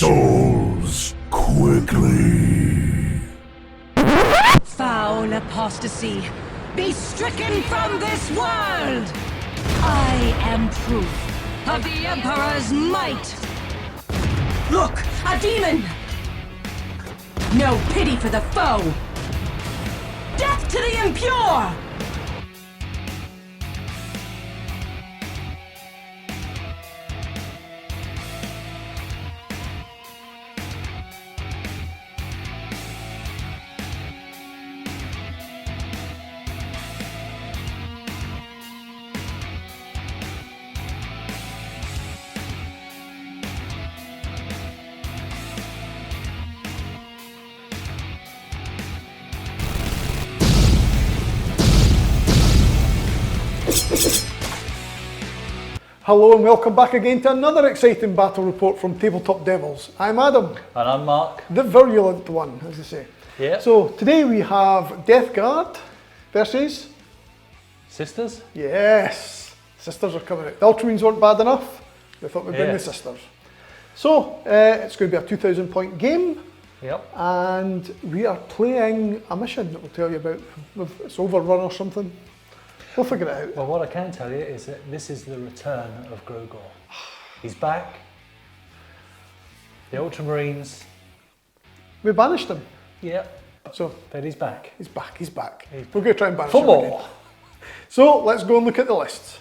souls quickly. Foul apostasy, be stricken from this world! I am proof of the Emperor's might! Look, a demon! No pity for the foe! Death to the impure! Hello and welcome back again to another exciting battle report from Tabletop Devils. I'm Adam. And I'm Mark. The virulent one, as they say. Yeah. So today we have Death Guard versus... Sisters? Yes! Sisters are coming out. The Ultramarines weren't bad enough. We thought we'd bring the Sisters. So, it's going to be a 2,000 point game. Yep. And we are playing a mission that we'll tell you about. It's overrun or something. We'll figure it out. Well, what I can tell you is that this is the return of Grogor. He's back. The Ultramarines. We banished him. Yep. So, But he's back. he's back, he's back. We're going to try and banish For him more. again. So, let's go and look at the lists.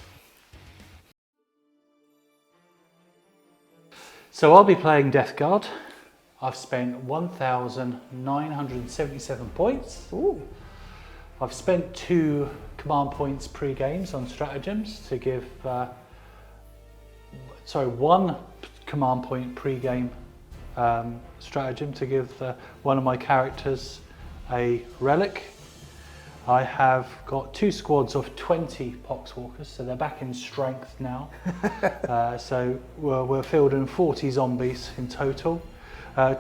So I'll be playing Death Guard. I've spent 1,977 points. Ooh. I've spent 2 command points pre-games on stratagems to give, 1 command point pre-game stratagem to give one of my characters a relic. I have got 2 squads of 20 Poxwalkers, so they're back in strength now. So we're fielding 40 zombies in total.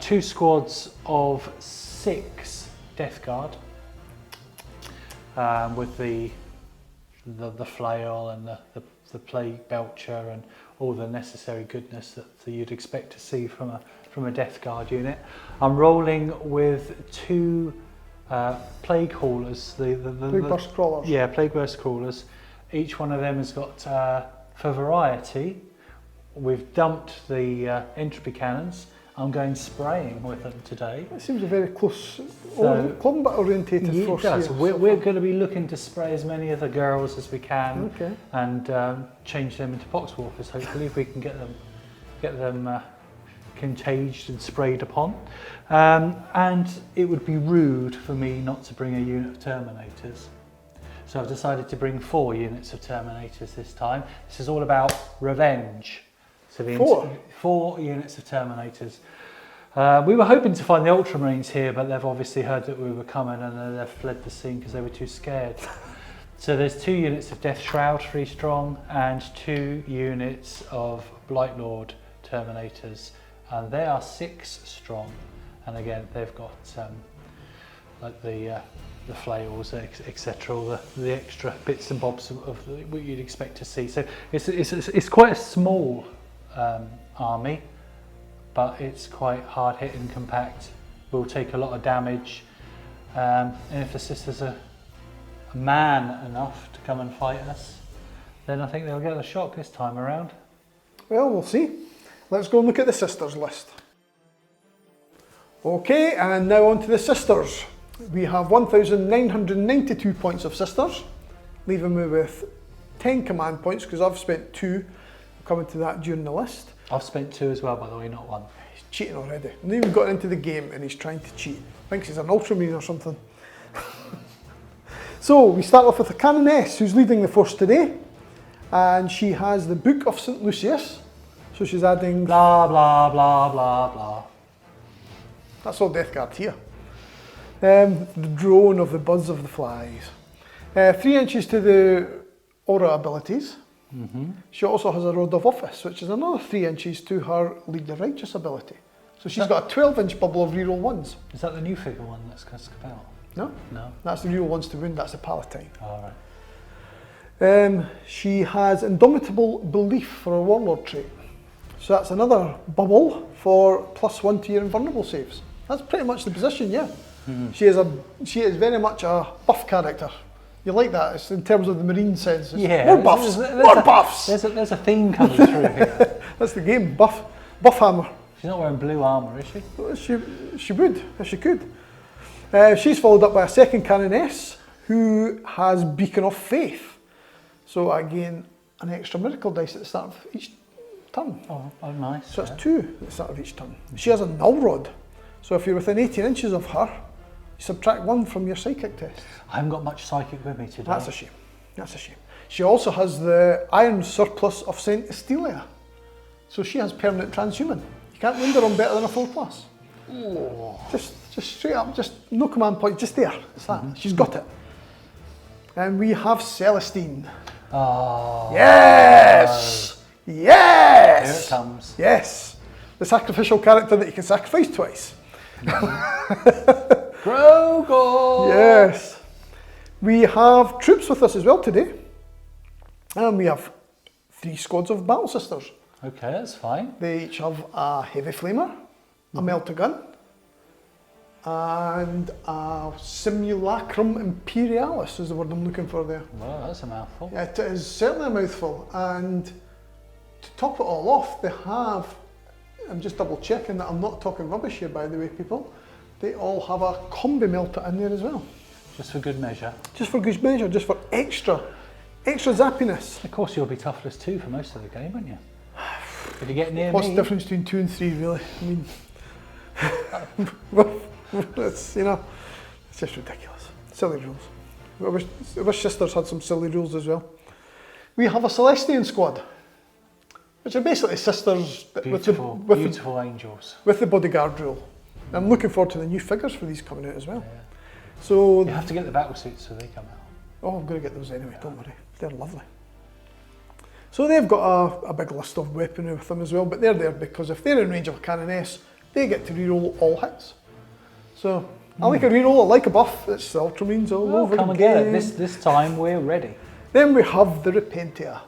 2 squads of 6 Death Guard. With the flail and the plague belcher and all the necessary goodness that you'd expect to see from a Death Guard unit. I'm rolling with 2 plague haulers, Plague burst crawlers. Yeah, plague burst crawlers. Each one of them has got, for variety, we've dumped the entropy cannons. I'm going spraying with them today. It seems a very close, combat orientated force. It does. Here, we're going to be looking to spray as many of the girls as we can, Okay. and change them into Poxwalkers. Hopefully, if we can get them contaged and sprayed upon. And it would be rude for me not to bring a unit of Terminators. So I've decided to bring 4 units of Terminators this time. This is all about revenge. So 4 units of Terminators. We were hoping to find the Ultramarines here, but they've obviously heard that we were coming and then they've fled the scene because they were too scared. So there's 2 units of Death Shroud, 3 strong, and 2 units of Blightlord Terminators, and they are 6 strong. And again, they've got like the flails, etc., all the extra bits and bobs of what you'd expect to see. So it's quite a small army, but it's quite hard hit and compact. Will take a lot of damage, and if the Sisters are man enough to come and fight us, then I think they'll get the shock this time around. Well, we'll see. Let's go and look at the Sisters list. Okay, and now on to the Sisters. We have 1,992 points of Sisters, leaving me with 10 command points because I've spent 2. Coming to that during the list. I've spent 2 as well, by the way, not 1. He's cheating already. Not even got into the game and he's trying to cheat. Thinks he's an Ultramarine or something. So we start off with the Canoness, who's leading the force today, and she has the Book of St. Lucius. So she's adding blah blah blah blah blah. That's all Death Guard here. The drone of the buzz of the flies. 3 inches to the aura abilities. Mm-hmm. She also has a Rod of Office, which is another 3 inches to her Lead the Righteous ability. So she's got a 12-inch bubble of reroll 1s. Is that the new figure one that's going to come out? No? No. That's the reroll 1s to wound, that's the Palatine. All right. She has Indomitable Belief for a Warlord trait. So that's another bubble for +1 to your invulnerable saves. That's pretty much the position, yeah. She is very much a buff character. You like that? It's in terms of the marine sense. Yeah. More buffs. More buffs. There's a theme coming through here. That's the game. Buff hammer. She's not wearing blue armour, is she? Well, she would if she could. She's followed up by a second canoness who has Beacon of Faith. So again, an extra miracle dice at the start of each turn. Oh, nice. So it's 2 at the start of each turn. She has a null rod. So if you're within 18 inches of her, you subtract 1 from your psychic test. I haven't got much psychic with me today. That's a shame. That's a shame. She also has the iron surplus of Saint Estelia. So she has permanent transhuman. You can't wound her on better than a 4+. Oh. Just straight up, just no command point, just there. It's that. She's got it. And we have Celestine. Oh. Yes! Yes! Here it comes. Yes. The sacrificial character that you can sacrifice twice. Grogo! Yes. We have troops with us as well today. And we have 3 squads of battle sisters. Okay, that's fine. They each have a heavy flamer, a melter gun, and a simulacrum imperialis is the word I'm looking for there. Well, that's a mouthful. Yeah, it is certainly a mouthful. And to top it all off, they have, I'm just double checking that I'm not talking rubbish here by the way people, they all have a combi melter in there as well. Just for good measure. Just for good measure, just for extra zappiness. Of course you'll be toughness 2 for most of the game, won't you? If you get near What's me... the difference between 2 and 3 really? I mean, well, it's, you know, it's just ridiculous. Silly rules. I wish Sisters had some silly rules as well. We have a Celestian squad, which are basically sisters Beautiful angels. with the bodyguard rule. I'm looking forward to the new figures for these coming out as well. Yeah. So you have to get the battle suits so they come out. Oh, I'm going to get those anyway, don't worry. They're lovely. So they've got a big list of weaponry with them as well, but they're there because if they're in range of a canoness, they get to reroll all hits. So I like a reroll, I like a buff, it's the Ultramarines all over come again. and get it, this time we're ready. Then we have the Repentia.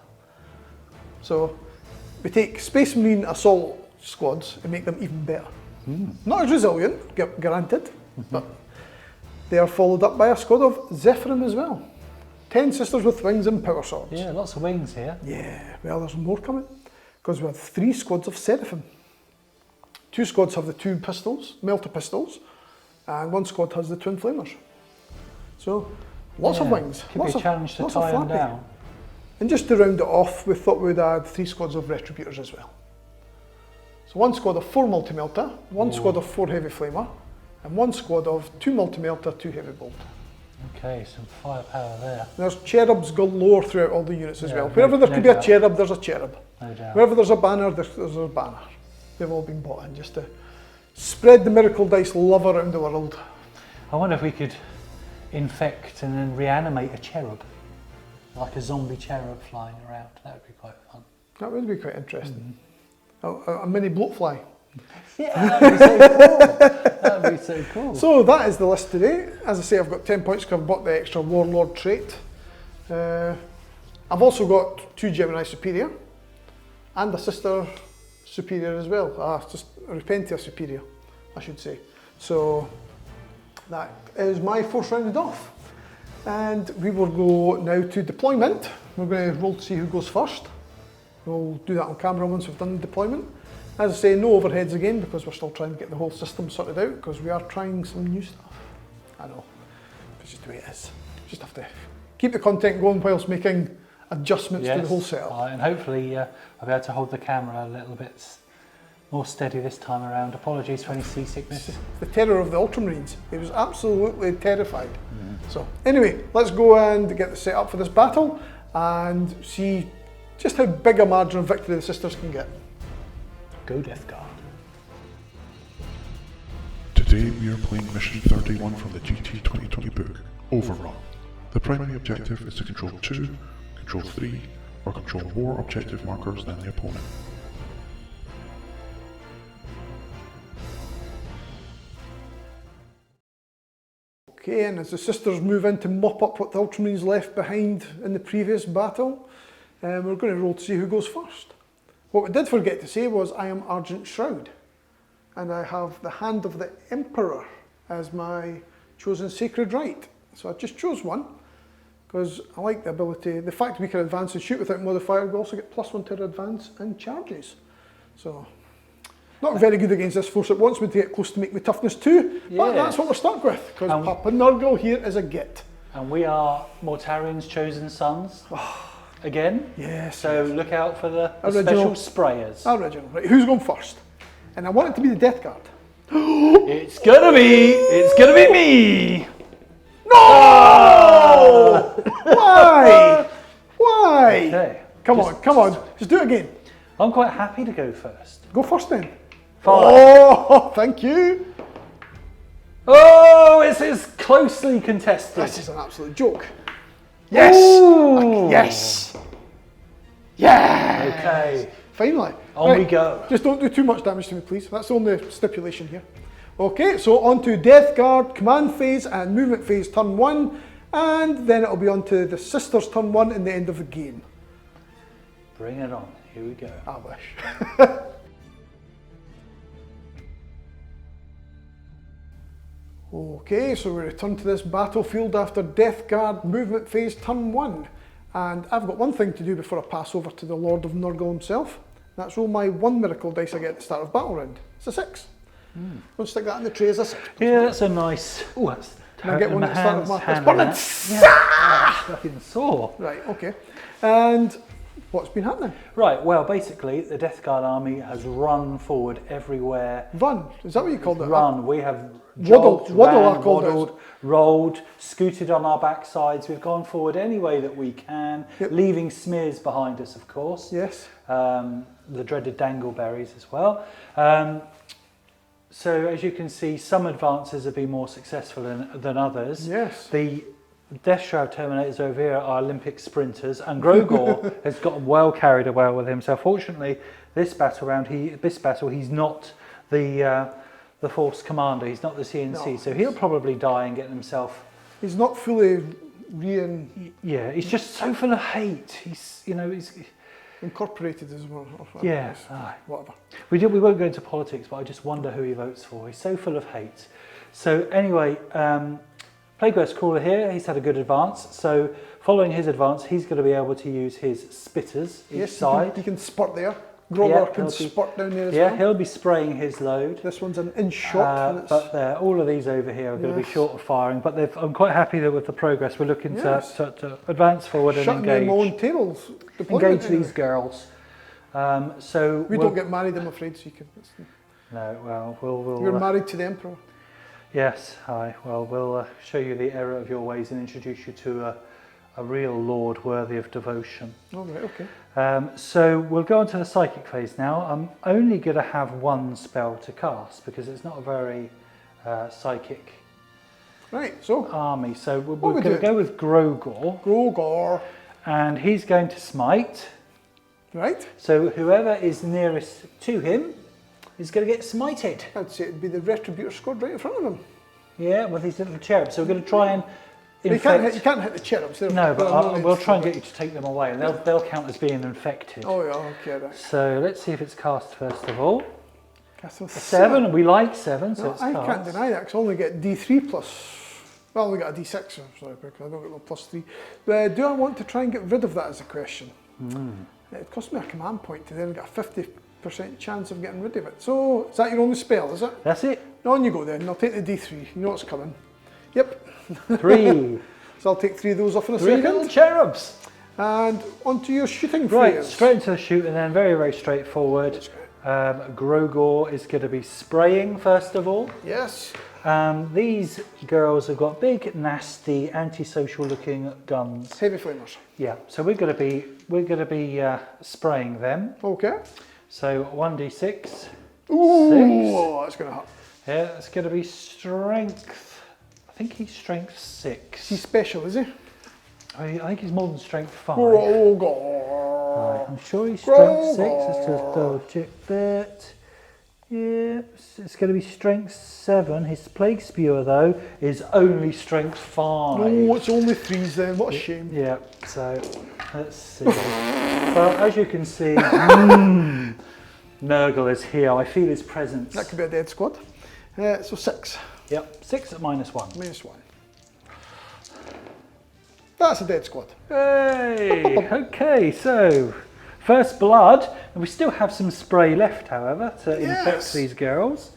So we take Space Marine assault squads and make them even better. Not as resilient, granted, but they are followed up by a squad of Zephyrim as well. 10 sisters with wings and power swords. Yeah, lots of wings here. Yeah, well there's more coming, because we have 3 squads of Seraphim. 2 squads have the 2 pistols, melter pistols, and 1 squad has the twin flamers. So, lots of wings. Could be a challenge to tie them down. And just to round it off, we thought we'd add 3 squads of Retributors as well. So 1 squad of 4 multi-melter, 1 squad of 4 heavy flamer, and 1 squad of 2 multi-melter, 2 heavy bolt. Okay, some firepower there. There's cherubs galore throughout all the units as well. Wherever there could be a cherub, there's a cherub. No doubt. Wherever there's a banner, there's a banner. They've all been bought in just to spread the miracle dice love around the world. I wonder if we could infect and then reanimate a cherub. Like a zombie cherub flying around. That would be quite fun. That would be quite interesting. A mini bloatfly. Yeah, that would be so cool. That would be so cool. So that is the list today. As I say, I've got 10 points because I've bought the extra Warlord trait. I've also got 2 Gemini Superior and a Sister Superior as well. Just a Repentia Superior, I should say. So that is my force rounded off. And we will go now to deployment. We're going to roll to see who goes first. We'll do that on camera once we've done the deployment. As I say, no overheads again because we're still trying to get the whole system sorted out because we are trying some new stuff. I know, it's just the way it is. Just have to keep the content going whilst making adjustments to the whole setup. And hopefully I'll be able to hold the camera a little bit more steady this time around. Apologies for any seasickness. It's the terror of the Ultramarines. He was absolutely terrified. So anyway, let's go and get the set up for this battle and see just how big a margin of victory the sisters can get. Go Death Guard. Today we are playing Mission 31 from the GT 2020 book, Overrun. The primary objective is to control 2, control 3, or control more objective markers than the opponent. Okay, and as the sisters move in to mop up what the Ultramarines left behind in the previous battle, we're going to roll to see who goes first. What we did forget to say was I am Argent Shroud, and I have the Hand of the Emperor as my chosen sacred right. So I just chose one because I like the ability, the fact we can advance and shoot without modifier. We also get +1 to our advance and charges. So not very good against this force. It wants me to get close to make me toughness 2, but that's what we're stuck with because Papa Nurgle here is a git. And we are Mortarion's chosen sons. Again. Yes. So look out for the special sprayers. Original. Right, who's going first? And I want it to be the Death Guard. It's gonna be me. No! Why? Why? Okay. Come on. Just do it again. I'm quite happy to go first. Go first then. 5. Oh, thank you. Oh, this is closely contested. This is an absolute joke. Yes. Ooh. Yes. Yeah. Okay. Finally. On we go. Just don't do too much damage to me, please. That's the only stipulation here. Okay, so on to Death Guard, command phase and movement phase turn 1, and then it'll be on to the Sisters turn 1 in the end of the game. Bring it on. Here we go. I wish. Okay, so we return to this battlefield after Death Guard movement phase turn 1. And I've got one thing to do before I pass over to the Lord of Nurgle himself. That's roll my 1 miracle dice I get at the start of battle round. It's a 6. Go and stick that in the tray as a 6. Yeah, that's a nice. Oh, that's. Can I get one at the start of my hand burning? Yeah, fucking sore. Right, okay. And what's been happening? Right, well, basically, the Death Guard army has run forward everywhere. Run, is that what you called it? Run. We have Waddle, jogged, waddle ran, I called it. waddled, rolled, scooted on our backsides. We've gone forward any way that we can, leaving smears behind us, of course. Yes. The dreaded dangleberries as well. So as you can see, some advances have been more successful than others. Yes. The Death Shroud Terminators over here are Olympic sprinters, and Grogor has gotten well carried away with himself. Fortunately, this battle he's not the Force Commander. He's not the CNC, so he'll probably die and get himself. He's not fully Yeah, he's just so full of hate. He's incorporated as well. Yeah, whatever. We won't go into politics, but I just wonder who he votes for. He's so full of hate. So anyway, Plagueburst Crawler here, he's had a good advance. So following his advance, he's going to be able to use his spitters each side. He can spurt there. Grogor can spurt down there as well. Yeah, he'll be spraying his load. This one's an inch shot. But all of these over here are going to be short of firing. But I'm quite happy that with the progress, we're looking to advance forward and engage. Shutting them on tables. Engage these girls. So we don't get married, I'm afraid. So you can. No, well, we'll. You're married to the Emperor. Yes, hi. Well, we'll show you the error of your ways and introduce you to a real lord worthy of devotion. Oh, right, okay. So we'll go on to the psychic phase now. I'm only going to have 1 spell to cast because it's not a very psychic army. So we're going to go with Grogor. Grogor. And he's going to smite. Right. So whoever is nearest to him is going to get smited. I'd say it'd be the Retributor squad right in front of him. Yeah, with these little cherubs. So we're going to try and you can't hit the cherubs. No, but we'll try and get you to take them away, and they'll count as being infected. Oh yeah, okay. Right. So let's see if it's cast first of all. Cast with 7. We like 7, so it's I cast. can't deny that because I only get D3 plus. Well, I only got a D6, sorry, because I don't get the +3. But do I want to try and get rid of that as a question? It cost me a command point to then get a 50% chance of getting rid of it. So, is that your only spell, is it? That's it. On you go then. I'll take the D3. You know what's coming. Yep. 3. So I'll take 3 of those off in a 3 second. little cherubs. And onto your shooting phase. Right, straight into the shoot, and then very, very straightforward. Grogor is going to be spraying first of all. Yes. These girls have got big, nasty, antisocial looking guns. Heavy flamers. Yeah, so we're going to be spraying them. Okay. So 1d6. Ooh, that's going to hurt. Yeah, that's going to be strength. I think he's strength 6. He's special, is he? I think he's more than strength 5. Grogor. Right, I'm sure he's strength 6. Let's just double check that. Yeah, it's going to be strength 7. His plague spewer though is only strength 5. No, it's only 3s then. What a shame. Yeah. So let's see. Well, as you can see, Nurgle is here. I feel his presence. That could be a dead squad. So 6. Yep, 6 at -1. -1. That's a dead squad. Hey! Okay, so first blood. And we still have some spray left, however, to infect these girls.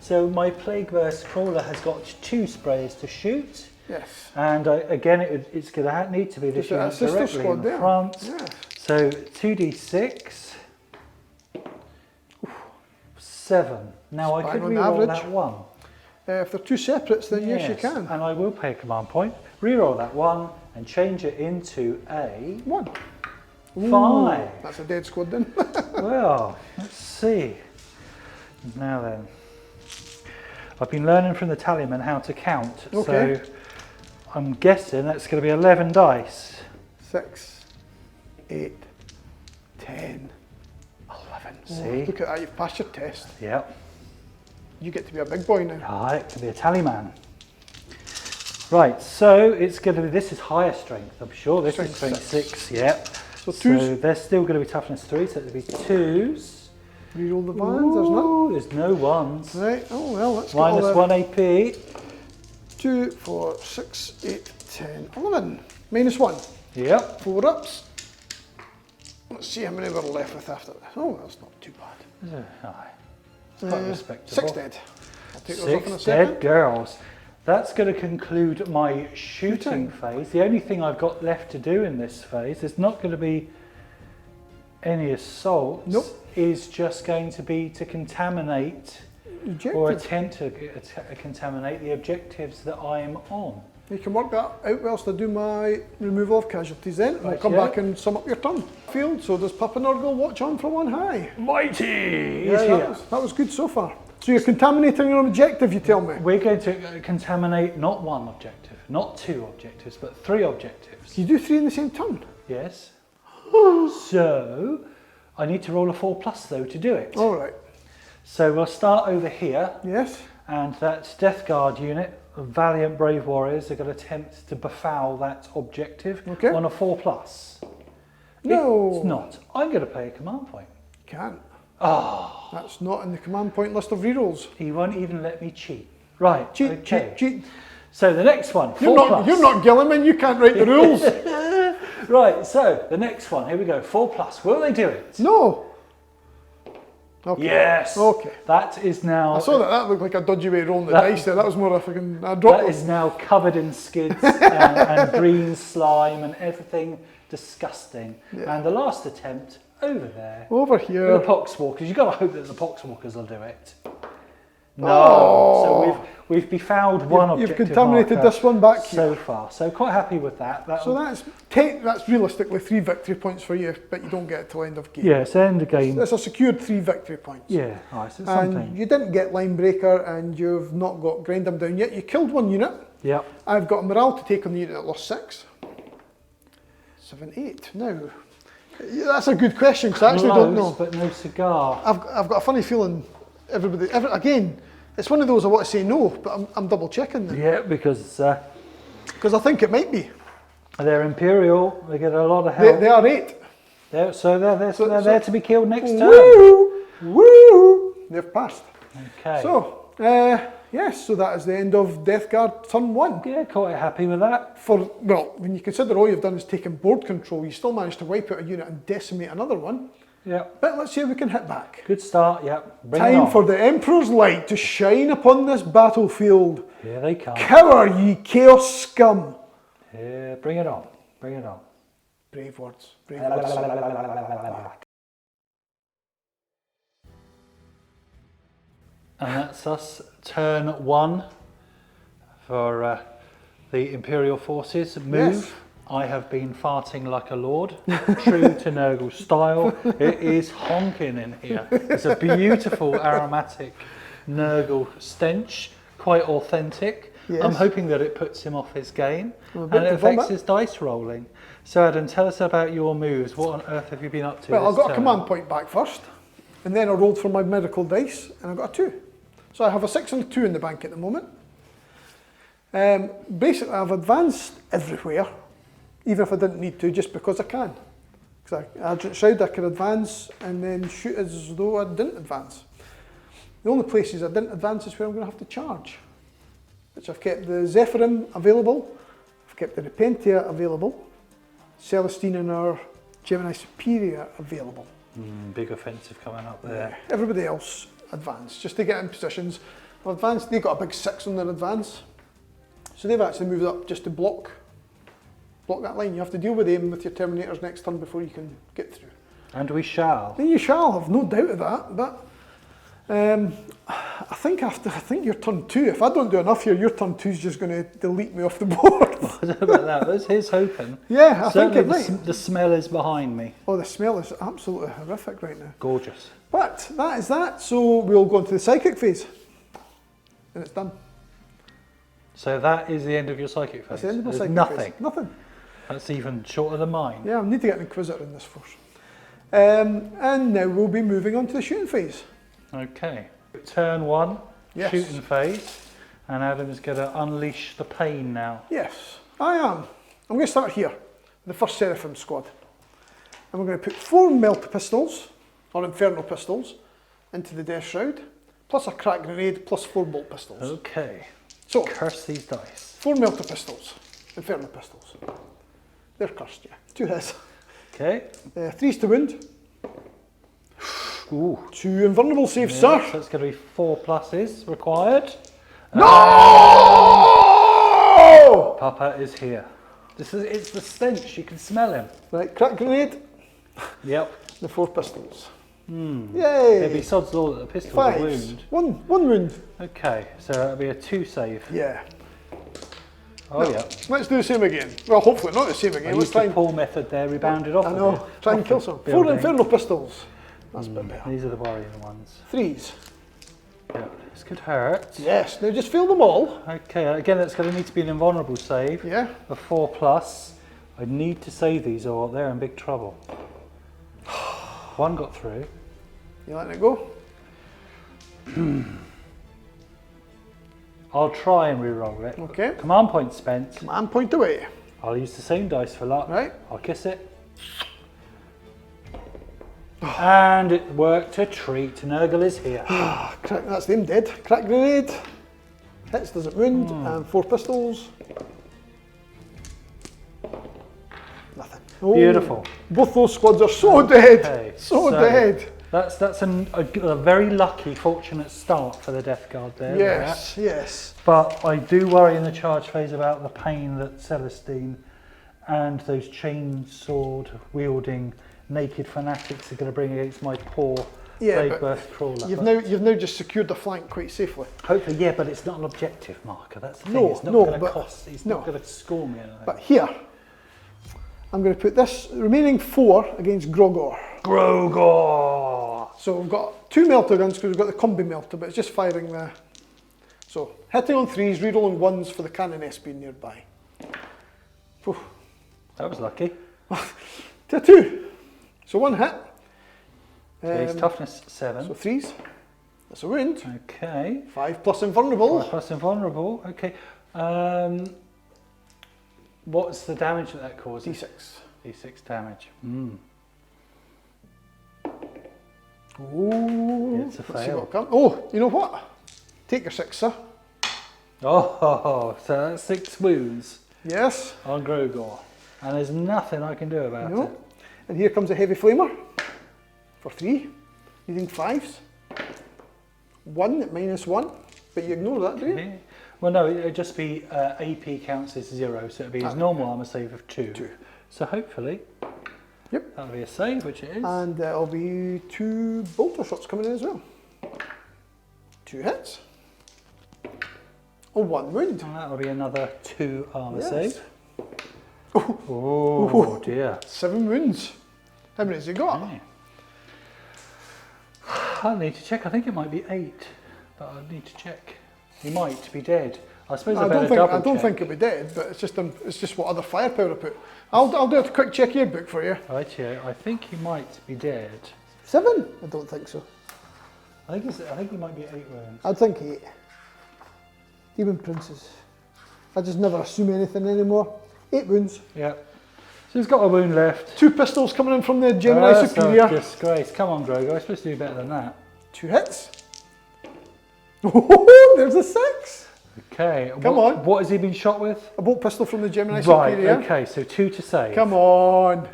So my Plague Burst Crawler has got 2 sprays to shoot. Yes. And again, it's going to need to be this unit directly in the front. Yeah. So 2d6. 7. Now I could reroll that 1. If they're 2 separates, then yes, you can. And I will pay a command point, reroll that 1, and change it into a 1. 5. That's a dead squad then. Well, let's see. Now then, I've been learning from the tallyman how to count, so I'm guessing that's going to be 11 dice. 6, 8, 10, 11. See? Look at that, you've passed your test. Yep. You get to be a big boy now. Ah, it can be a tallyman. Right, so it's going to be, this is higher strength, I'm sure. This is strength 6, yep. So 2s. So they're still going to be toughness 3, so it'll be 2s. Reroll the vans, there's none. There's no 1s. Right, oh well, let's get Minus all 1 AP. 2, 4, 6, 8, 10, 11. -1. Yep. 4 ups. Let's see how many we're left with after this. Oh, that's not too bad. Aye. It's quite respectable. 6 dead. I'll take those off in a 6 second. dead girls. That's going to conclude my shooting phase. The only thing I've got left to do in this phase, there's not going to be any assaults. Nope. Is just going to be to contaminate or attempt to contaminate the objectives that I'm on. You can work that out whilst I do my removal of casualties then. We'll come back and sum up your turn. Field, so does Papa Nurgle watch on for 1 high? Mighty! Yeah, that was good so far. So you're contaminating your objective, you tell me? We're going to contaminate not 1 objective, not 2 objectives, but 3 objectives. You do 3 in the same turn? Yes. So, I need to roll a 4+ though to do it. All right. So we'll start over here. Yes. And that Death Guard unit, valiant brave warriors, are going to attempt to befoul that objective on a 4+. No. It's not. I'm going to pay a command point. Can't. Oh. That's not in the command point list of rerolls. He won't even let me cheat. Right. Cheat, cheat. So the next one, 4+. You're not Gilliman, you can't write the rules. Right, so the next one, here we go, 4+. Will they do it? No. Okay. Yes. Okay. That is now... I saw that looked like a dodgy way of rolling the dice there. That was more of a fucking... That is now covered in skids and green slime and everything disgusting. Yeah. And the last attempt over there. Over here. The Poxwalkers. You've got to hope that the Poxwalkers will do it. No. Oh. So we've befouled one objective. You've contaminated this one back here. So far. So quite happy with that. So that's realistically 3 victory points for you, but you don't get it till end of game. Yeah, it's end of game. It's a secured 3 victory points. Yeah, nice. So and you didn't get Linebreaker and you've not got Grind Them Down yet. You killed 1 unit. Yep. I've got a morale to take on the unit that lost 6. 7, 8. Now, that's a good question because I actually don't know. But no cigar. I've got a funny feeling again, it's one of those I want to say no, but I'm double checking them. Yeah, because I think it might be. They're Imperial, they get a lot of help. They are 8. They're there to be killed next turn. Woo! They've passed. Okay. So, yes, so that is the end of Death Guard turn 1. Yeah, quite happy with that. Well, when you consider all you've done is taken board control, you still managed to wipe out a unit and decimate another one. Yeah. But let's see if we can hit back. Good start, yeah. Time for the Emperor's light to shine upon this battlefield. Here they come. Cower, ye chaos scum. Yeah, bring it on. Bring it on. Brave words. Brave words. And that's us, turn 1 for the Imperial forces. Move. Yes. I have been farting like a lord, true to Nurgle style. It is honking in here. It's a beautiful aromatic Nurgle stench, quite authentic. Yes. I'm hoping that it puts him off his game and it affects his dice rolling. So Adam, tell us about your moves. What on earth have you been up to? Well, I got a command point back first, and then I rolled for my miracle dice, and I got a 2. So I have a 6 and a 2 in the bank at the moment. Basically, I've advanced everywhere, even if I didn't need to, just because I can. Because Adjutant Shroud I could advance and then shoot as though I didn't advance. The only places I didn't advance is where I'm going to have to charge. Which I've kept the Zephyrim available, I've kept the Repentia available, Celestine and our Gemini Superior available. Big offensive coming up there. Everybody else advanced, just to get in positions. Advanced, they got a big 6 on their advance. So they've actually moved up just to block that line. You have to deal with them with your Terminators next turn before you can get through. And we shall. And you shall, have no doubt of that, but I think your turn 2, if I don't do enough here, your turn 2 is just going to delete me off the board. I don't know about that, that's his hoping. Yeah, I Certainly think it might. the smell is behind me. Oh, the smell is absolutely horrific right now. Gorgeous. But that is that, so we'll go into the psychic phase. And it's done. So that is the end of your psychic phase? That's the end of the There's psychic nothing. phase. Nothing. That's even shorter than mine. Yeah, I need to get an Inquisitor in this first. And now we'll be moving on to the shooting phase. Okay. Turn 1, Yes. shooting phase. And Adam's going to unleash the pain now. Yes, I am. I'm going to start here, the first Seraphim squad. And we're going to put 4 Melta pistols, or Inferno pistols, into the Death Shroud, plus a crack grenade, plus 4 bolt pistols. Okay. So, Curse these dice. 4 Melta pistols, Inferno pistols. They're cursed, yeah. 2 hits. Okay. 3s to wound. Ooh. 2 invulnerable saves, Yeah, sir. so it's going to be 4 pluses required. No! Papa is here. It's the stench, you can smell him. Right, crack grenade, Yep. the 4 pistols. It'd Yay! be sod's law that the pistol's a 5s. wound. One wound. Okay, so that'll be a 2 save. Yeah. Oh yeah. Let's do the same again. Well, hopefully not the same I again. Let's used try the and... pull method there, rebounded off I of know. it. Try and Off kill the some. 4 building. Inferno pistols. That's a bit better. These are the worrying ones. 3s. Yeah, this could hurt. Yes. Now just fill them all. Okay, again, that's going to need to be an invulnerable save. Yeah. A 4 plus. I need to save these or they're in big trouble. 1 got through. You letting it go? I'll try and re-roll it. Okay. Command point spent. Man, point away. I'll use the same dice for luck. Right. I'll kiss it. And it worked a treat. Nurgle is here. Crack, that's them dead. Crack grenade. Hits, doesn't wound. And 4 pistols. Nothing. Oh, Beautiful. both those squads are so dead. Okay, So dead. That's a very lucky, fortunate start for the Death Guard there. Yes, yes. But I do worry in the charge phase about the pain that Celestine and those chainsword wielding naked fanatics are going to bring against my poor Plague but Burst Crawler. You've now just secured the flank quite safely. Hopefully, yeah, but it's not an objective marker. That's the thing. No, It's not no, going to but- cost. It's no. not going to score me anything. But here, I'm going to put this remaining 4 against Grogor. Grogor! So we've got 2 Melta guns because we've got the combi Melta, but it's just firing the... So, hitting on 3s, rerolling 1s for the cannon SP nearby. Whew. That was lucky. To 2. So 1 hit. Okay, it's toughness 7. So 3s. That's a wound. Okay. 5 plus invulnerable. Plus invulnerable. Okay. What's the damage that causes? D6. D6 damage. Ooh. It's a Let's see fail. what comes. Oh, you know what? Take your 6, sir. Oh, so that's 6 wounds Yes. on Grogor. And there's nothing I can do about No. it. And here comes a heavy flamer for 3, using 5s. 1 at -1, but you ignore that, do you? Okay. Well, no, it'd just be AP counts as 0, so it'd be his normal armour save of 2. 2. So hopefully, Yep. that'll be a save, which it is. And there'll be 2 bolter shots coming in as well. 2 hits. Oh, 1 wound. And that'll be another 2 armour Yes. save. Oh dear. 7 wounds. How many has he got? Okay. I'll need to check. I think it might be 8, but I need to check. He might be dead. I suppose I better double I don't check. think he'll be dead, but it's just what other firepower I put. I'll do a quick check your book for you. Right here, I think he might be dead. 7? I don't think so. I think he might be 8 wounds. I'd think 8. Demon Princes. I just never assume anything anymore. 8 wounds. Yeah. So he's got a wound left. 2 pistols coming in from the Gemini That's Superior. a disgrace. Come on, Grogo. You're supposed to do better than that. 2 hits. Oh, there's a 6. Okay. Come on. What has he been shot with? A bolt pistol from the Gemini Right, Superior. okay, so 2 to save. Come on.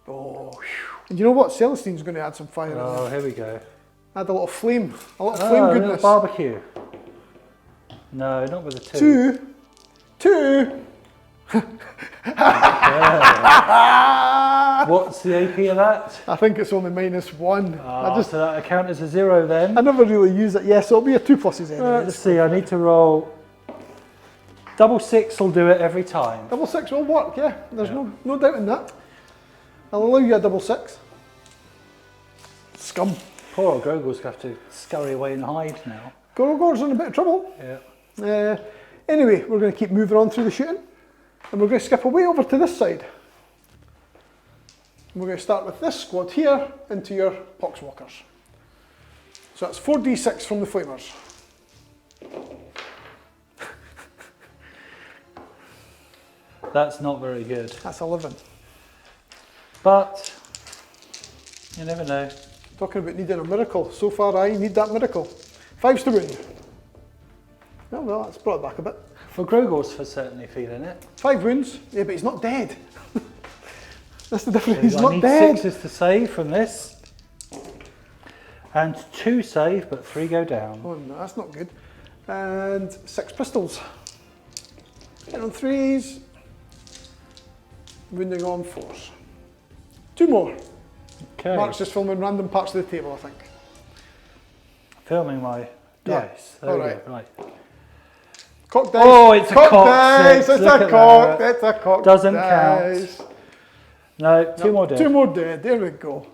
Oh, whew. And you know what? Celestine's going to add some fire in Oh, there. here we go. Add a little flame. A little Oh, flame a little goodness. barbecue. No, not with a 2. 2. What's the AP of that? I think it's only -1. Oh, so that account as a 0 then. I never really use it. Yes, it'll be a 2 pluses anyway. Let's see, I need to roll. Double 6 will do it every time. Double 6 will work, yeah. There's no doubt in that. I'll allow you a double 6. Scum. Poor old Grogo's going to have to scurry away and hide now. Gorogor's in a bit of trouble. Yeah. Anyway, we're going to keep moving on through the shooting. And we're going to skip away over to this side. And we're going to start with this squad here into your Poxwalkers. So that's 4d6 from the Flamers. That's not very good. That's 11. But you never know. Talking about needing a miracle. So far I need that miracle. 5's to wound. Oh well, that's brought it back a bit. Well, Grogor's for certainly feeling it. 5 wounds. Yeah, but he's not dead. That's the difference. He's I not need dead. 6s to save from this. And 2 save, but 3 go down. Oh no, that's not good. And 6 pistols. Hit on 3s. Wounding on 4s. 2 more. Okay. Mark's just filming random parts of the table, I think. Filming my dice. There All we right. go. Right. Cock dice. Oh, it's a cock dice. six. It's Look a at cock. that. It's a cock. Doesn't dice. count. No, 2 more dead. 2 more dead. There we go.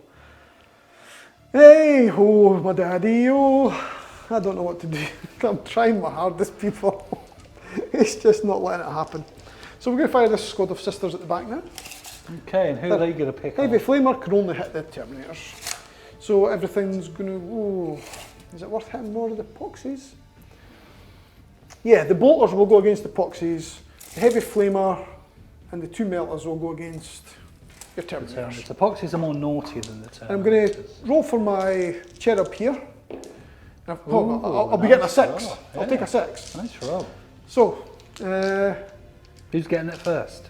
Hey ho, my daddy. Oh, I don't know what to do. I'm trying my hardest, people. It's just not letting it happen. So we're going to fire this squad of sisters at the back now. Okay, and who are they going to pick Heavy on? Flamer can only hit the Terminators. So everything's going to... Oh, is it worth hitting more of the Poxies? Yeah, the Bolters will go against the Poxies. The Heavy Flamer and the 2 Melters will go against your Terminators. The Poxies are more naughty than the Terminators. I'm going to roll for my Cherub here. Ooh, I'll be getting a 6. nice roll, I'll take a 6. Nice roll. So, Who's getting it first?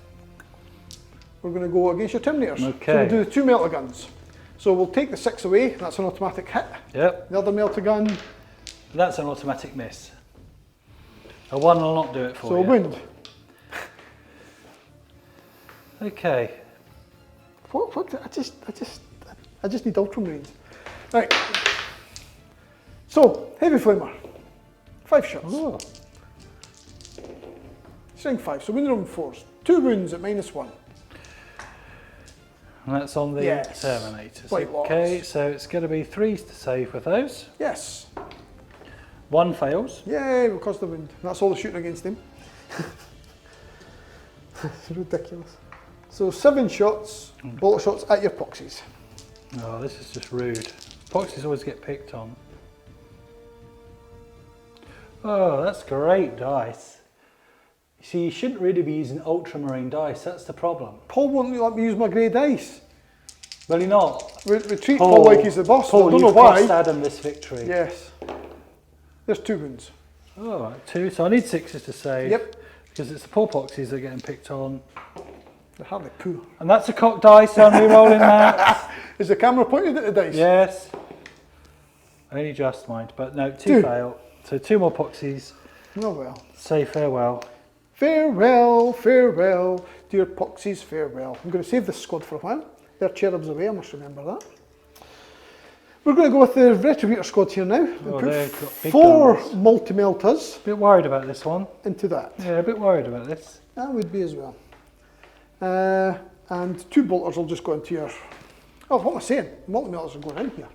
we're going to go against your Terminators. Okay. So we'll do the 2 Melter Guns. So we'll take the 6 away, that's an automatic hit. Yep. The other Melter Gun, That's an automatic miss. A 1 will not do it for so you. a wound. Okay. What? I just need Ultramarines. Right. So, Heavy Flamer. 5 shots. Ooh. Strength 5, so wounded on 4s. 2 wounds at -1. And that's on the Yes. Terminators. White Okay, Lords. so it's going to be 3s to save with those. Yes. 1 fails. Yay, because the wound. That's all the shooting against him. It's ridiculous. So 7 shots, bullet shots at your Poxies. Oh, this is just rude. Poxies always get picked on. Oh, that's great dice. You see, you shouldn't really be using ultramarine dice, that's the problem. Paul won't let me use my grey dice. Well, you're not. We treat Paul like he's the boss. Paul, I don't know you've why. cost Adam this victory. Yes. There's 2 wounds. Oh, right, 2. So I need 6s to save. Yep. Because it's the poor Poxies that are getting picked on. They're hardly poo. And that's a cock dice, so I'm re-rolling that. Is the camera pointed at the dice? Yes. Only just, mind. But no, 2 2. fail. So 2 more Poxies. Oh well. Say farewell. Farewell, farewell, dear Poxies, farewell. I'm going to save this squad for a while. They're Cherubs away, I must remember that. We're going to go with the Retributor squad here now. Oh, Put they've got big 4 guns. multi-meltas A bit worried about this one. into that. Yeah, a bit worried about this. That would be as well. And 2 bolters will just go into your... Oh, what am I saying? Multi-meltas are going in here.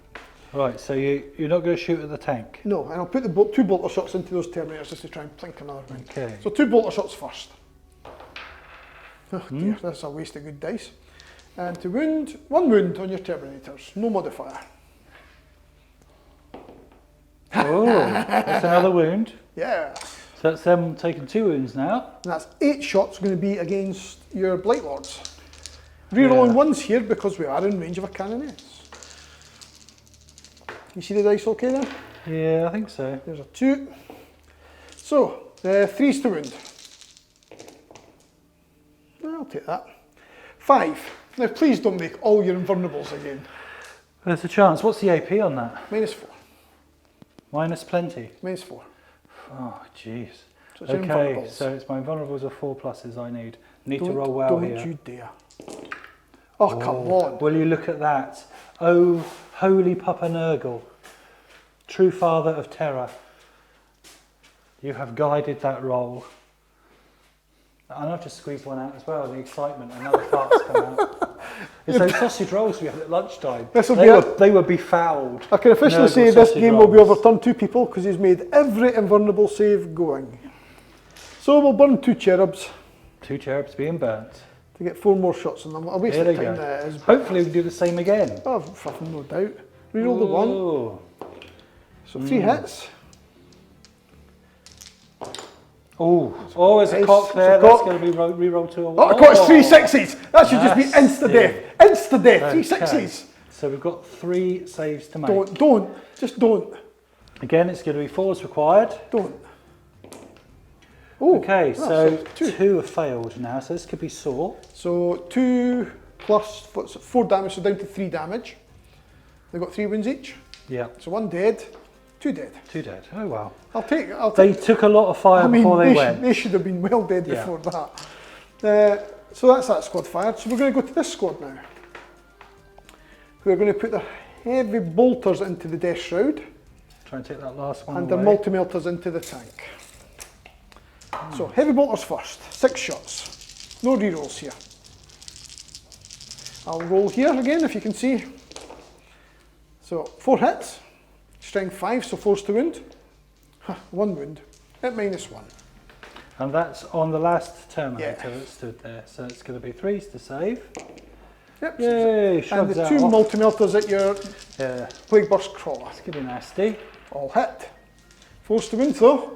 Right, so you're not going to shoot at the tank. No, and I'll put the 2 bolter shots into those Terminators just to try and plink another round. Okay. So 2 bolter shots first. Oh dear, that's a waste of good dice. And to wound, 1 wound on your Terminators, no modifier. Oh, that's another wound. Yeah. So that's them taking 2 wounds now. And that's 8 shots going to be against your Blight Lords. Rerolling Yeah. ones here because we are in range of a canoness. You see the dice okay there? Yeah, I think so. There's a 2. So, 3's to wound. I'll take that. 5. Now please don't make all your invulnerables again. There's a chance. What's the AP on that? -4. Minus plenty. -4. Oh, jeez. So it's your Okay, invulnerables. so it's my invulnerables of 4 pluses I need. Need to Don't- roll well don't here. you dare. Oh, come on. Will you look at that? Oh, holy Papa Nurgle, true father of terror. You have guided that roll. And I've just squeezed one out as well, the excitement, another fart's come out. It's those sausage rolls we had at lunchtime. This'll They be were, it. they were befouled. I can officially Nurgle say this sausage game will be rolls. overturned 2 people because he's made every invulnerable save going. So we'll burn 2 cherubs 2 cherubs being burnt. to get 4 more shots on them. A waste Here of they time go. that is. Hopefully we can do the same again. Oh, fucking no doubt. Reroll the 1. Ooh. So 3 hits. Oh, there's a Nice. cock there. It's a That's cock. going to be re-rolled to a Oh, of course, 3 6s. That should just be Nasty. insta-death. Insta-death. 3 Okay. 6s. So we've got 3 saves to make. Just don't. Again, it's going to be 4s required. Don't. Oh, Okay, that's so a 2. 2 have failed now, so this could be sore. So 2 plus 4 damage, so down to 3 damage. They've got 3 wounds each. Yeah, So 1 dead, 2 dead. 2 dead. Oh wow. I'll take. They took a lot of fire before they went. They should have been well dead Yeah. before that. So that's that squad fired. So we're going to go to this squad now. We're going to put the heavy bolters into the death shroud Try and take that last one and the away. multi-melters into the tank. So heavy bolters first, 6 shots. No rerolls here. I'll roll here again if you can see. So 4 hits, strength 5, so 4's to wound. 1 wound at -1. And that's on the last Terminator Yeah. that stood there. So it's going to be 3s to save. Yep. Yay, And shrugs the that 2 off. multi-melters at your Yeah, Plague Burst Crawler. it's going to be nasty. All hit. 4's to wound though.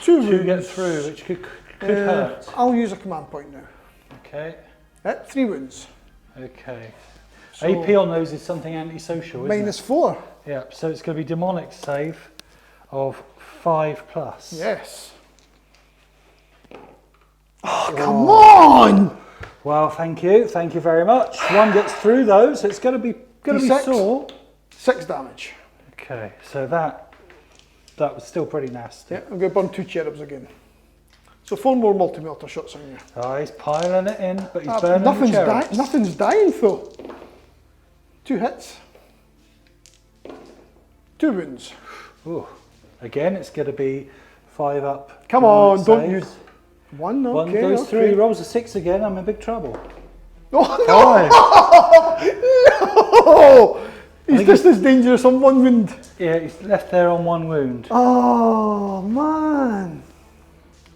2 2 wounds. get through, which could hurt. I'll use a command point now. Okay, Hit, 3 wounds. okay. So AP on those is something antisocial, isn't it? -4. Yeah, so it's going to be demonic save of 5 plus. Yes. Oh, come on! Well, thank you very much. 1 gets through those, so it's going to be D6. sore. 6 damage. Okay, so that was still pretty nasty. Yeah, I'm going to burn 2 cherubs again. So 4 more multi-melter shots on you. Oh, he's piling it in, but he's burning the Nothing's, cherubs. nothing's dying though. 2 hits. 2 wounds. Ooh. Again, it's going to be 5 up. Come demonic on, don't you... saves. 1, okay. 1 goes okay. through, he rolls a 6 again, I'm in big trouble. Oh 5. no! He's just as dangerous on 1 wound. Yeah, he's left there on 1 wound. Oh man.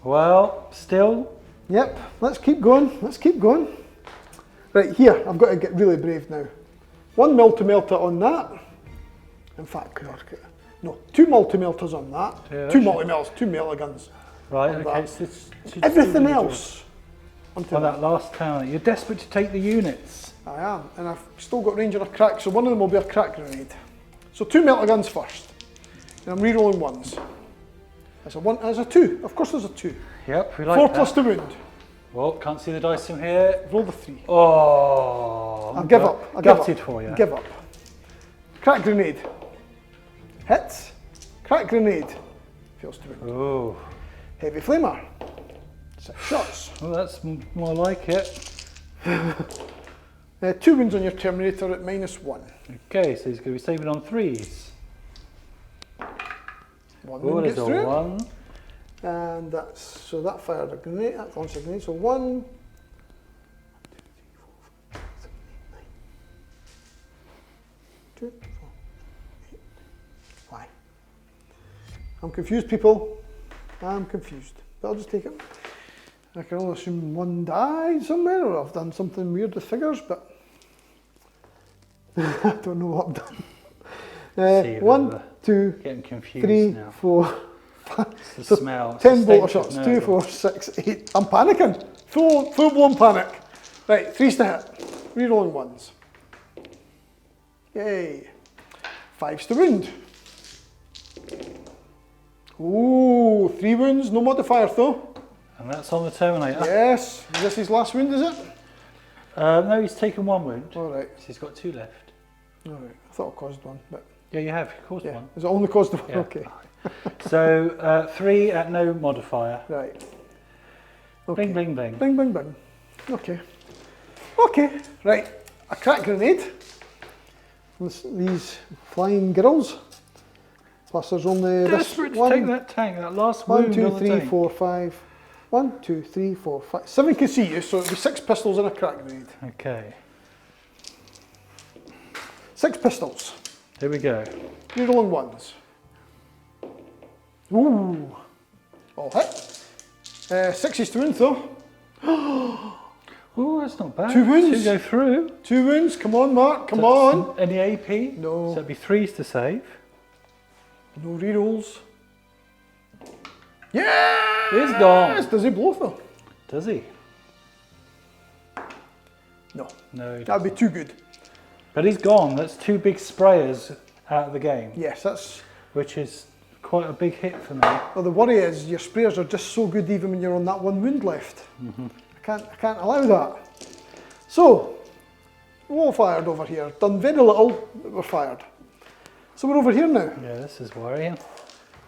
Well, still, Yep, let's keep going, let's keep going. Right, here, I've got to get really brave now. 1 multi-melter on that. In fact, no, 2 multi-melters on that. Yeah, 2 that multi-melters, 2 melter guns. right, On okay, that. so it's Everything else onto on that. that last town. You're desperate to take the units. I am, and I've still got range on a crack, so one of them will be a crack grenade. So 2 melter guns first. And I'm re-rolling 1s. That's a 1, there's a 2, of course there's a 2. Yep, we like 4 that. plus the wound. Well, can't see the dice from here. Roll the 3. Oh, I'll give up. I'll give gutted up. for you. Give up. Crack grenade. Hits. Crack grenade. Fails to wound. Oh, Heavy flamer. 6 shots. well, that's more like it. 2 wounds on your Terminator at -1. Okay, so he's going to be saving on 3s. 1 Oh, wound there's gets a through. 1. And that's, so that fired a grenade, that launched a grenade, so 1, 2, 3, 4, 5, 2, 4, 8, 5. I'm confused, people. I'm confused. But I'll just take it. I can only assume 1 died somewhere, or I've done something weird with figures, but I don't know what I've done. See, 1, we're 2, Getting confused 3, now. 4, 5. It's the So smell. It's 10 the bolter stench of shots, 2, Nurgle. 4, 6, 8. I'm panicking. Full blown panic. Right, 3s to hit. Rerolling 1s. Yay. 5s to wound. Ooh, 3 wounds, no modifier though. And that's on the Terminator. Yes. Is this his last wound, is it? No, he's taken 1 wound. Alright. So he's got 2 left. Alright. I thought I caused one, but Yeah, you have. You caused yeah. one. Is it only caused one? Yeah. Okay. So 3 at no modifier. Right. Okay. Bling, bling, bling. Bing, bing, bing. Okay. Okay. Right. A crack grenade. These flying girls. Plus there's only Desperate this to one. take that tank, that last 1, wound 2, on the 3, tank. 4, 5. 1, 2, 3, 4, 5. 7 can see you, so it'll be 6 pistols and a crack grenade. Okay, 6 pistols. here we go. Rerolling 1s. Ooh. All hit. 6s to wound though. Oh, that's not bad. 2 wounds. 2 go through. 2 wounds. Come on, Mark. Come on. Any AP? No. So it'd be 3s to save. No rerolls. Yeah! He's gone. Does he blow though? Does he? No. No, he That'd be too good. but he's gone. That's 2 big sprayers out of the game, Yes, that's. which is quite a big hit for me. Well, the worry is your sprayers are just so good even when you're on that 1 wound left. I can't allow that. So, we're all fired over here. Done very little, but we're fired. So we're over here now. Yeah, this is worrying.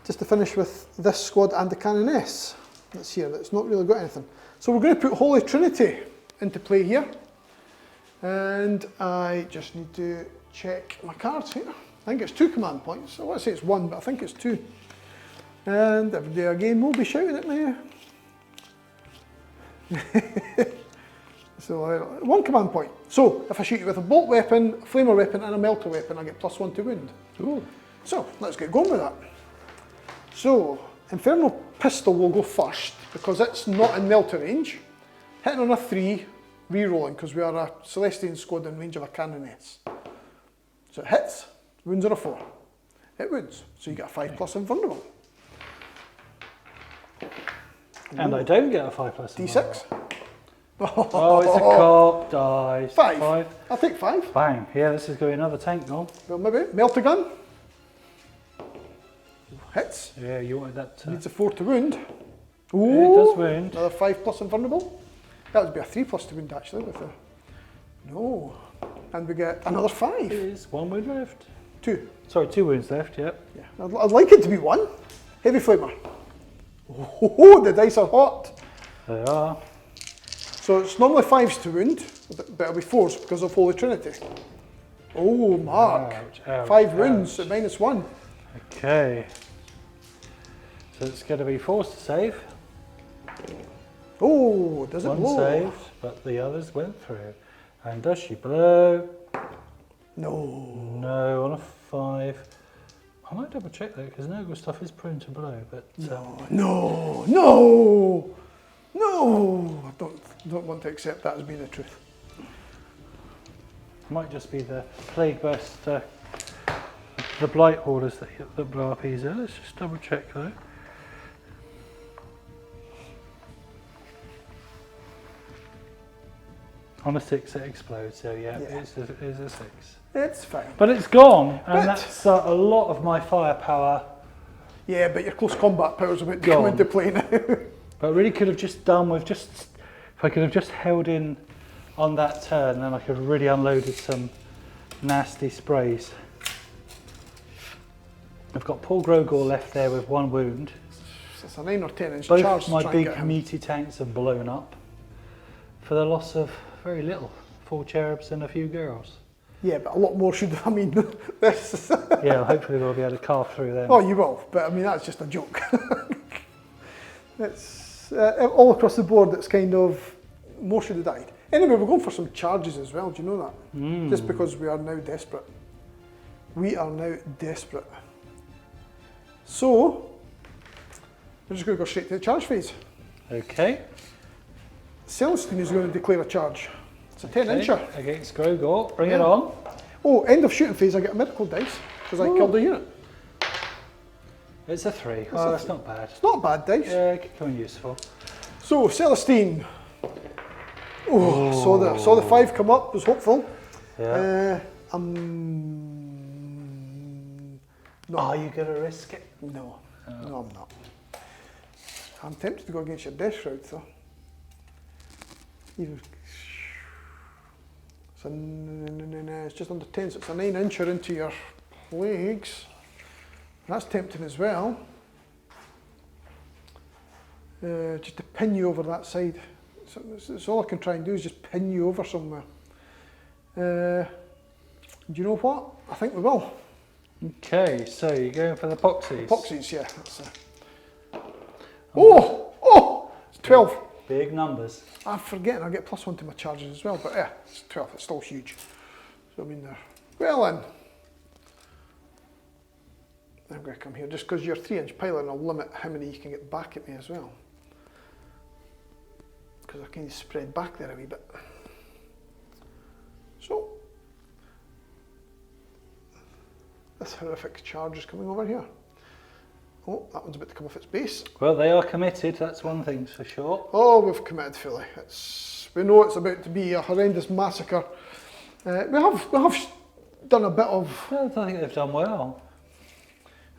Just to finish with this squad and the Canoness that's here, that's not really got anything. So we're going to put Holy Trinity into play here. And I just need to check my cards here. I think it's 2 command points. I want to say it's 1, but I think it's 2. And every day again will be shouting at me. So 1 command point. So if I shoot you with a bolt weapon, a flamer weapon and a melter weapon, I get +1 to wound. Ooh. So let's get going with that. So Infernal Pistol will go first because it's not in melter range. Hitting on a 3, re-rolling because we are a Celestian squad in range of a Canoness. So it hits, wounds are a 4. It wounds, so you get a 5+ invulnerable. And I don't get a 5+ D6. Oh, it's a cop dice. 5. I'll take 5. Bang. Yeah, this is going to be another tank gone. Well, maybe. Melter gun. Hits. Yeah, you wanted that. Needs a 4 to wound. Yeah, it does wound. Another 5+ invulnerable. That would be a 3+ to wound actually with a. No. And we get another 5. It is 1 wound left. 2. Sorry, 2 wounds left, yep. Yeah. I'd like it to be 1. Heavy flamer. Oh, the dice are hot. They are. So it's normally 5s to wound, but it'll be 4s because of Holy Trinity. Oh, Mark. Ouch, ouch, 5 wounds ouch. at -1. Okay. So it's going to be forced to save. Oh, does it 1 blow? saved, but the others went through. And does she blow? No. No, on a 5. I might double check though, because Nurgle stuff is prone to blow, but No, no, no! I don't want to accept that as being the truth. might just be the plague burst, the blight hoarders that blow up easier. Let's just double check though. On a 6 it explodes, so yeah. It's a 6. It's fine. But it's gone, and But- that's a lot of my firepower. Yeah, but your close combat power's about to Gone. come into play now. But I really could have just done with if I could have just held in on that turn, then I could have really unloaded some nasty sprays. I've got Paul Grogor left there with 1 wound. It's a 9 or 10 inch Both charge to my try and big get him. meaty tanks have blown up for the loss of very little. 4 cherubs and a few girls. Yeah, but a lot more should, I mean, this. Yeah, hopefully we'll be able to carve through them. Oh, you will, but I mean, that's just a joke. It's all across the board, it's kind of, more should have died. Anyway, we're going for some charges as well, do you know that? Just because we are now desperate. We are now desperate. So, we're just going to go straight to the charge phase. Okay. Celestine is going to declare a charge. It's a 10 incher. Against Grogor, bring it Yeah. on. Oh, end of shooting phase, I get a miracle dice because I killed a unit. It's a 3. Oh, that's not bad. It's not a bad dice. Yeah, it could come useful. So, Celestine, Oh, saw the 5 come up, was hopeful. Yeah. No. Are you going to risk it? No, no, I'm not. I'm tempted to go against your Death Shroud, though. It's just under 10, so it's a 9-incher into your plagues. That's tempting as well. Just to pin you over that side. So all I can try and do is just pin you over somewhere. Do you know what? I think we will. Okay, so you're going for the poxies? Poxies, yeah. That's, oh! It's 12. Big numbers. I'm forgetting I get +1 to my charges as well, but yeah, it's 12. It's still huge. So I mean, well then. I'm going to come here just because you're 3-inch pilot, I'll limit how many you can get back at me as well. Because I can spread back there a wee bit. So, this horrific charge is coming over here. Oh, that one's about to come off its base. Well, they are committed, that's one thing for sure. Oh, we've committed fully. We know it's about to be a horrendous massacre. We have done a bit of... Well, I think they've done well.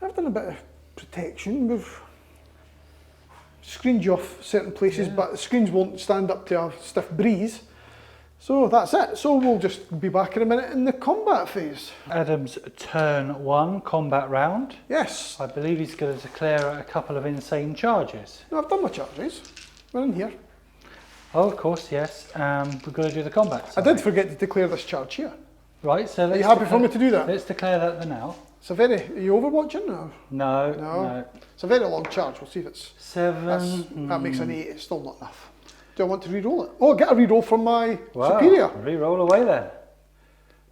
I've done a bit of protection. We've screened you off certain places, but the screens won't stand up to a stiff breeze. So that's it. So we'll just be back in a minute in the combat phase. Adam's turn 1 combat round. Yes. I believe he's going to declare a couple of insane charges. No, I've done my charges. We're in here. Oh, of course, yes. We've got to do the combat. I did forget to declare this charge here. Right, so Are you happy for me to do that? Let's declare that now. It's a very... Are you overwatching? Or? No. It's a very long charge. We'll see if it's... 7. That makes an 8. It's still not enough. Do I want to re-roll it? Oh, get a re-roll from my Wow, superior. re-roll away then.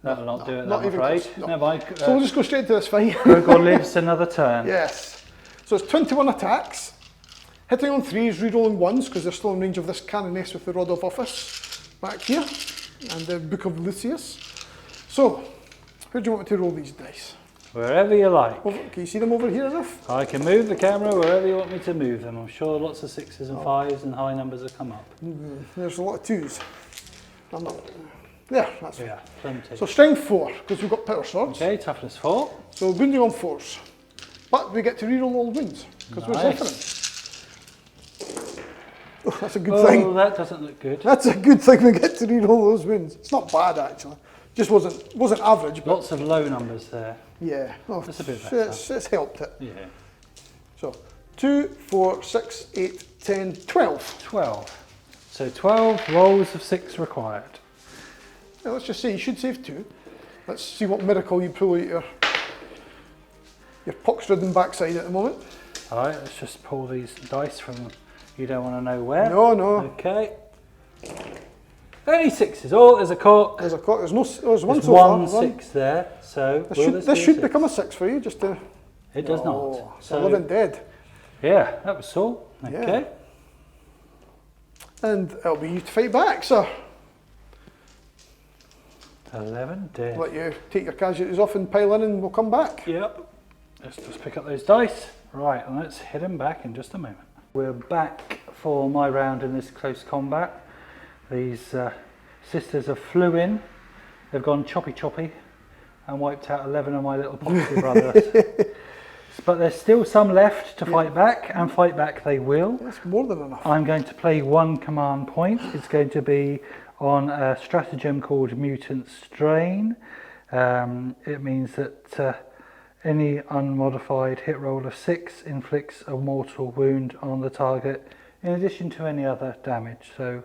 That'll not do it, not I'm even afraid. close, no. Never mind. So we'll just go straight to this fight. Grogor lives another turn. Yes. So it's 21 attacks. Hitting on 3s, re-rolling 1s, because they're still in range of this cannoness with the Rod of Office back here, and the Book of Lucius. So, where do you want me to roll these dice? Wherever you like. Can you see them over here enough? I can move the camera wherever you want me to move them. I'm sure lots of 6s and 5s and high numbers have come up. There's a lot of 2s. I'm not... There, that's fine. Yeah, plenty. So strength 4, because we've got power swords. Okay, toughness 4. So wounding on 4s. But we get to reroll all wounds, because we're Zephyrin. Oh, that's a good thing. Oh, that doesn't look good. That's a good thing we get to reroll those wounds. It's not bad actually. Just wasn't average. But Lots of low numbers there. yeah, That's a bit better. It's helped it. Yeah. So 2, 4, 6, 8, 10, 12. 12. So 12 rolls of 6 required. Now let's just say you should save 2. Let's see what miracle you pull out your pox-ridden backside at the moment. All right, let's just pull these dice from you don't want to know where. No. Okay. Only 6s. Oh, there's a cock. There's a clock. There's one There's so one far. 6 there. So This should become a 6 for you. Just to. It does Oh, not. It's a living dead. Yeah, that was all. Okay. And it'll be you to fight back, sir. 11 dead. Let you take your casualties off and pile in, and we'll come back. Yep. Let's just pick up those dice. Right, and let's hit them back in just a moment. We're back for my round in this close combat. These sisters have flew in. They've gone choppy and wiped out 11 of my little poxy brothers. But there's still some left to fight back, and fight back they will. That's more than enough. I'm going to play 1 command point. It's going to be on a stratagem called Mutant Strain. It means that any unmodified hit roll of 6 inflicts a mortal wound on the target, in addition to any other damage. So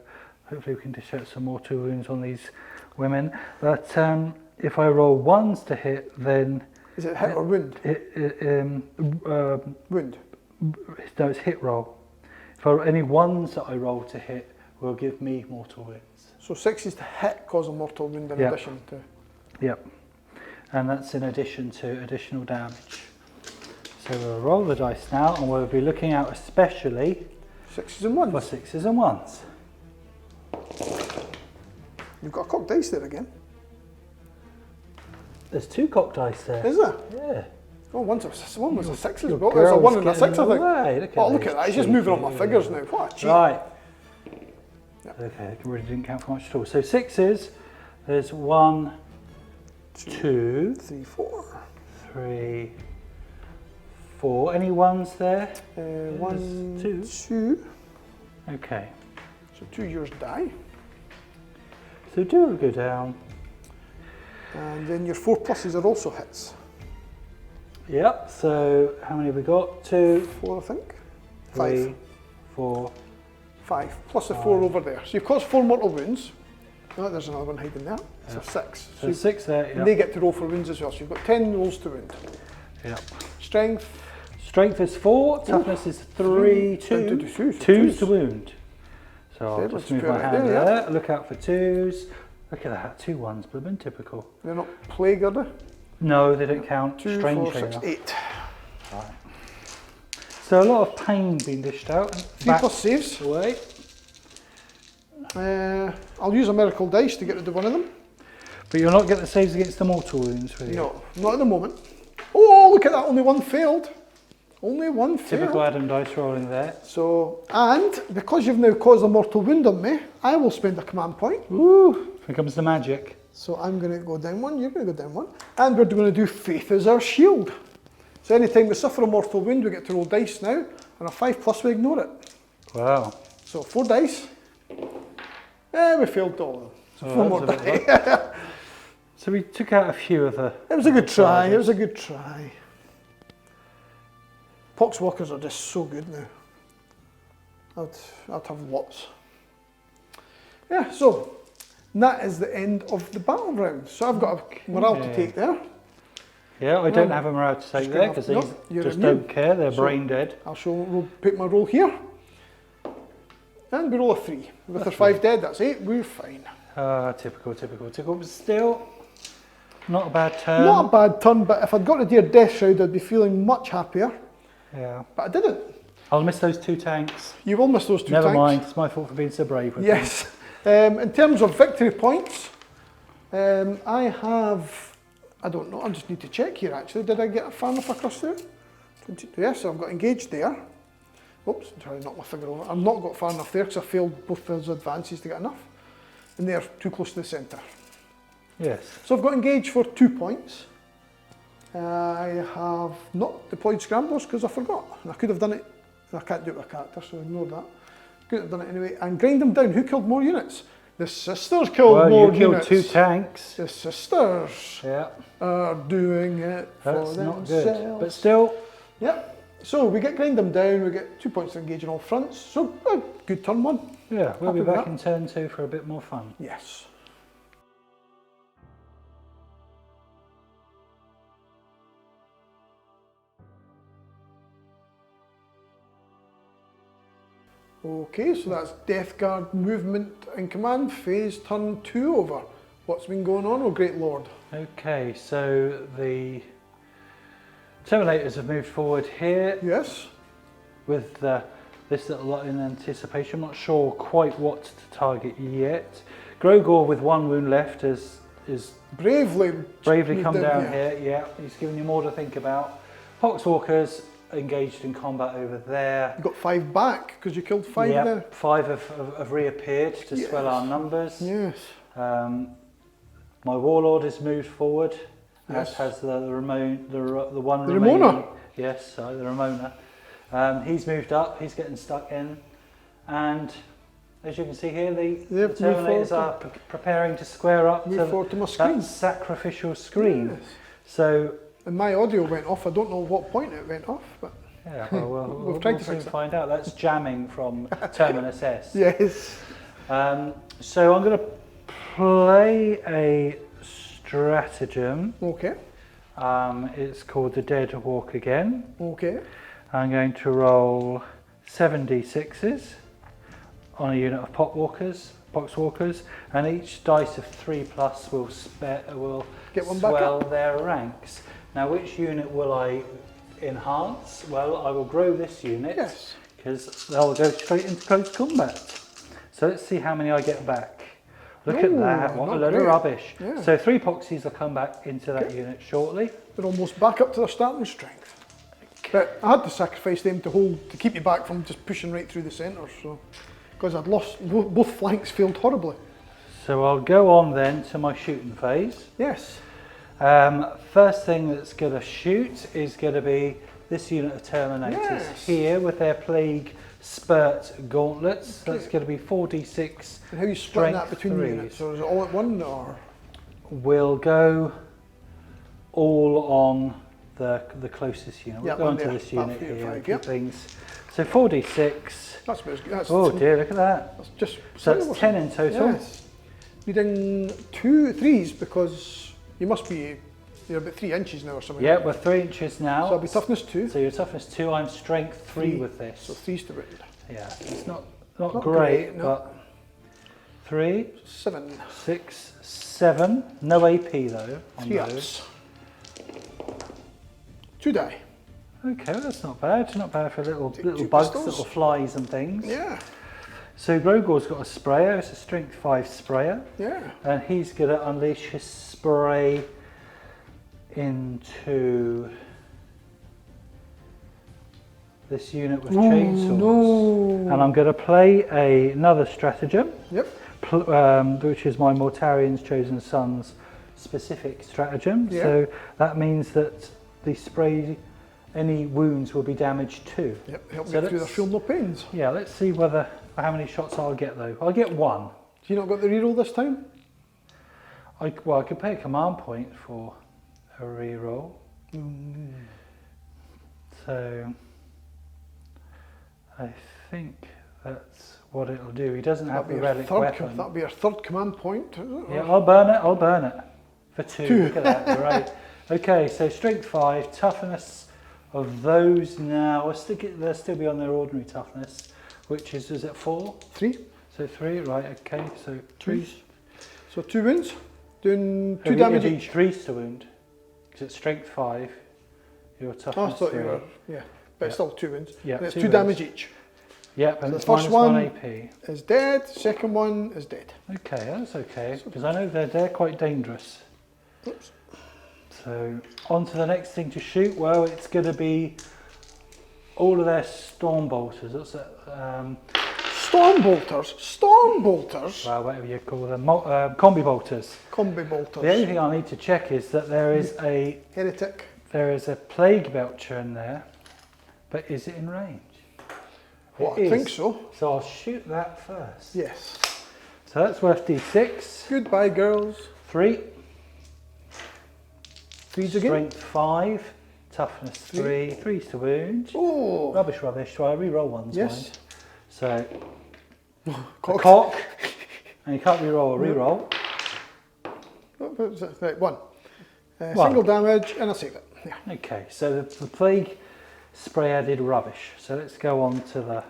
hopefully we can dish out some mortal wounds on these women. But if I roll 1s to hit, then... Is it hit or wound? Wound. No, it's hit roll. Any 1s that I roll to hit will give me mortal wounds. So 6s to hit cause a mortal wound in addition to... Yep. And that's in addition to additional damage. So we'll roll the dice now, and we'll be looking out especially 6s and 1s. for 6s and 1s. You've got a cocked dice there again. There's 2 cocked dice there. Is there? Yeah. Oh, one was a 6 as Your well. There's a 1 and a girl's 6, I think. getting away. Oh, look at that. He's just moving on my figures now. What a cheat. Right. Yep. Okay, it really didn't count for much at all. So 6s, there's 1, 2, 3, 4. 3, 4. Any ones there? 1, two. 2. Okay. So 2 yours die. So 2 will go down. And then your 4 pluses are also hits. Yep, so how many have we got? 2, 4, I think. 3, 5. 4. 5. Plus the 4 over there. So you've caused 4 mortal wounds. Oh, there's another one hiding there. So 6. So 6 there, and they get to roll for wounds as well. So you've got 10 rolls to wound. Yep. Strength. Strength is 4, toughness is 3, 2. 2's to wound. So I'll Okay, just let's move put my it hand there, there. yeah. Look out for 2s. Look at that, 2 1s, but been typical. They're not plague, are they? No, they don't count. 2, Strangely 4, 6, enough. 8. Right. So a lot of pain being dished out. 3 plus saves. Away. I'll use a miracle dice to get rid of one of them. But you'll not get the saves against the mortal wounds, will you? No, not at the moment. Oh, look at that, only one failed. Only one failed. Typical Adam dice rolling there. So, and because you've now caused a mortal wound on me, I will spend a command point. Woo! Here comes the magic. So I'm going to go down 1, you're going to go down 1. And we're going to do Faith as our shield. So anytime we suffer a mortal wound, we get to roll dice now. And a 5 plus, we ignore it. Wow. So 4 dice. We failed all of them. So Oh, 4 more that's a bit die. So we took out a few of the... It was a good try, it was a good try. Poxwalkers are just so good now. I'd have lots. Yeah, so that is the end of the battle round. So I've got a morale to take there. Yeah, I don't have a morale to take there because they just don't care, they're brain dead. I'll put my roll here. And we roll a 3. With our 5 dead, that's 8, we're fine. Typical. But still, not a bad turn. Not a bad turn, but if I'd got a dear death shroud, I'd be feeling much happier. Yeah. But I didn't. I'll miss those 2 tanks. You will miss those 2 tanks. Never mind, it's my fault for being so brave with Yes. In terms of victory points, I have, I don't know, I just need to check here actually. Did I get far enough across there? 22, yes, I've got engaged there. Oops, I'm trying to knock my finger over. I've not got far enough there because I failed both those advances to get enough. And they're too close to the centre. Yes. So I've got engaged for 2 points. I have not deployed scramblers because I forgot. And I could have done it, and I can't do it with a character, so ignore that. Could have done it anyway. And grind them down. Who killed more units? The sisters killed more units. Well, you killed 2 tanks. The sisters are doing it That's for not themselves. good. But still, Yep. So we grind them down, we get 2 points to engage on all fronts. So a good turn 1. yeah, we'll Happy be with back that. in turn 2 for a bit more fun. Yes. Okay, so that's Death Guard movement and command phase, turn 2 over. What's been going on, oh great lord? Okay, so the Terminators have moved forward here Yes. with this little lot in anticipation. I'm not sure quite what to target yet. Grogor with 1 wound left is Bravely bravely come moved in down here. Yeah, he's giving you more to think about. Poxwalkers engaged in combat over there. You got 5 back because you killed 5 there. Yep, 5 have reappeared to swell our numbers. Yes. My warlord has moved forward, Yes. as has the one The remaining. Ramona. Yes, sorry, the Ramona. He's moved up. He's getting stuck in, and as you can see here, the Yep, Terminators are preparing to square up Move forward to my screen. that sacrificial screen. Yes. So And my audio went off. I don't know what point it went off, but yeah, well, We've tried to soon fix it. find out. That's jamming from Terminus S. yes. So I'm going to play a stratagem. Okay. It's called the Dead Walk Again. Okay. I'm going to roll 7d6s on a unit of poxwalkers, and each dice of 3+ will Get one back swell up. their ranks. Now, which unit will I enhance? Well, I will grow this unit Yes. because they'll go straight into close combat. So let's see how many I get back. Look at Ooh, that, what a not load of great. rubbish. Yeah. So 3 poxies will come back into that unit shortly. They're almost back up to their starting strength. But I had to sacrifice them to keep you back from just pushing right through the centre. So because I'd lost, both flanks failed horribly. So I'll go on then to my shooting phase. Yes. First thing that's going to shoot is going to be this unit of Terminators here with their Plague Spurt Gauntlets. Okay. That's going to be 4d6. And how are you splitting that strength between the units? Or is it all at one, or? We'll go all on the closest unit. We'll Yeah, go one onto there. this About unit 3 or here. 5, And yep. keep things. So 4d6. That's about as good. That's Oh dear, look at that. That's just So that's 10 in total. Yes. Needing 2 3s because you must be, you're about 3 inches now or something. Yeah, we're 3 inches now. So I'll be toughness 2. So your toughness 2, I'm strength 3 with this. So 3's to round. Yeah, it's not Not great, great, no. but 3, 7. 6, 7. No AP though on 3 those. ups. 2 die. Okay, well, that's not bad. Not bad for little Two bugs, pistols. little flies and things. Yeah. So Grogor's got a sprayer. It's a strength 5 sprayer, Yeah. and he's going to unleash his spray into this unit with chainsaws. No. And I'm going to play another stratagem, Yep. which is my Mortarian's Chosen Sons specific stratagem. Yeah. So that means that the spray, any wounds will be damaged too. Yep. Help So me through the let's- feel no pains. Yeah, let's see how many shots I'll get though. I'll get 1. Do you not got the reroll this time? I could pay a command point for a reroll. So I think that's what it'll do. He doesn't have the relic weapon. That'll be our third command point, is it? Yeah, I'll burn it for 2. Look at that, great. Okay, so strength 5, toughness of those now, they'll still be on their ordinary toughness, which is it 4? 3. So 3, right, okay, so 3. So 2 wounds. Doing 2 It'll damage be each. 3 to wound, because it's strength 5, your Oh, I toughness thought 3. you were, yeah. But it's still 2 wounds. Yeah, And it's 2 2 damage each. Yep, and the it's first minus one- 1 AP. Is dead. Second one is dead. Okay, that's okay, because I know they're quite dangerous. Oops. So, on to the next thing to shoot. Well, it's going to be all of their storm bolters. What's that? Storm bolters. Storm bolters. Well, whatever you call them. Combi bolters. Combi bolters. The only thing I need to check is that there is a plague belcher in there, but is it in range? Well, It I think is. so. So I'll shoot that first. Yes. So that's worth D6. Goodbye, girls. 3. 3s again. Strength 5. Toughness 3. 3's to wound. Oh. Rubbish. So I re-roll ones. Yes. Mind. So Cock. cock, and you can't re-roll a re-roll. What was it? Right, 1. One. Single damage, and I save it. Yeah. Okay, so the plague sprayer did rubbish. So let's go on to the.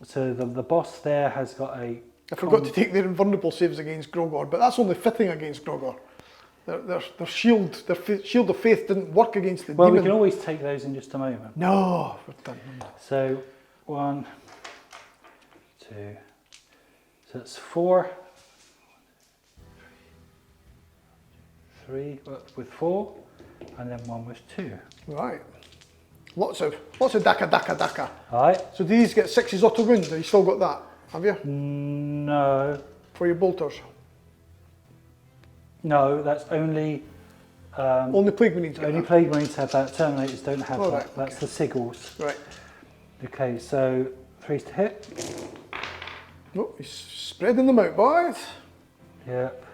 So the boss there has got a. I forgot to take their invulnerable saves against Grogor, but that's only fitting against Grogor. Their shield of faith didn't work against the Well, demon. we can always take those in just a moment. No, we've done. So 1, 2. So it's 4. 3 with 4, and then 1 with 2. Right. Lots of daka. All right. So these get 6s auto wound. Have you still got that? Have you? No, For your bolters. no, that's only. Only plague marines get Only that. plague marines have that. Terminators don't have Oh, that. right, That's the sigils. Right. Okay, so 3's to hit. Oh, he's spreading them out, boys. Yep.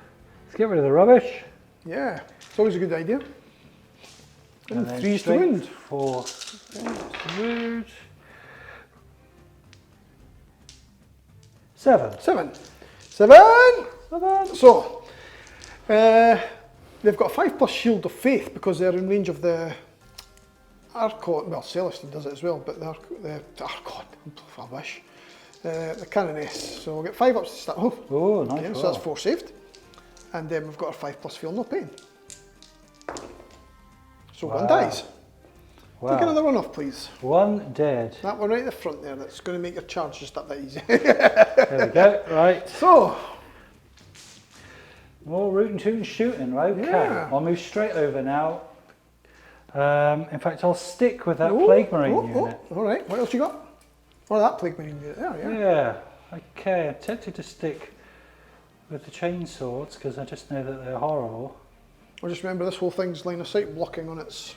Let's get rid of the rubbish. Yeah, it's always a good idea. And then 3s to strength wound. 4 wound. 7. 7. So, they've got a 5+ shield of faith because they're in range of the Archon. Well, Celestine does it as well, but the Archon, I wish. The Canoness. So we'll get 5 ups to start off. Oh, nice. Okay, so roll. that's 4 saved. And then we've got our 5+ feel no pain. So 1 dies. Wow. Take another one off, please. 1 dead. That one right at the front there, that's going to make your charge just up that easy. There we go. Right. So, More rootin' tootin' shooting. Okay. Yeah. I'll move straight over now. In fact, I'll stick with that plague marine unit. all right, what else you got? Or that plague marine unit there, yeah. Yeah. Okay, I'm tempted to stick with the chainswords because I just know that they're horrible. Or just remember this whole thing's line of sight blocking on its...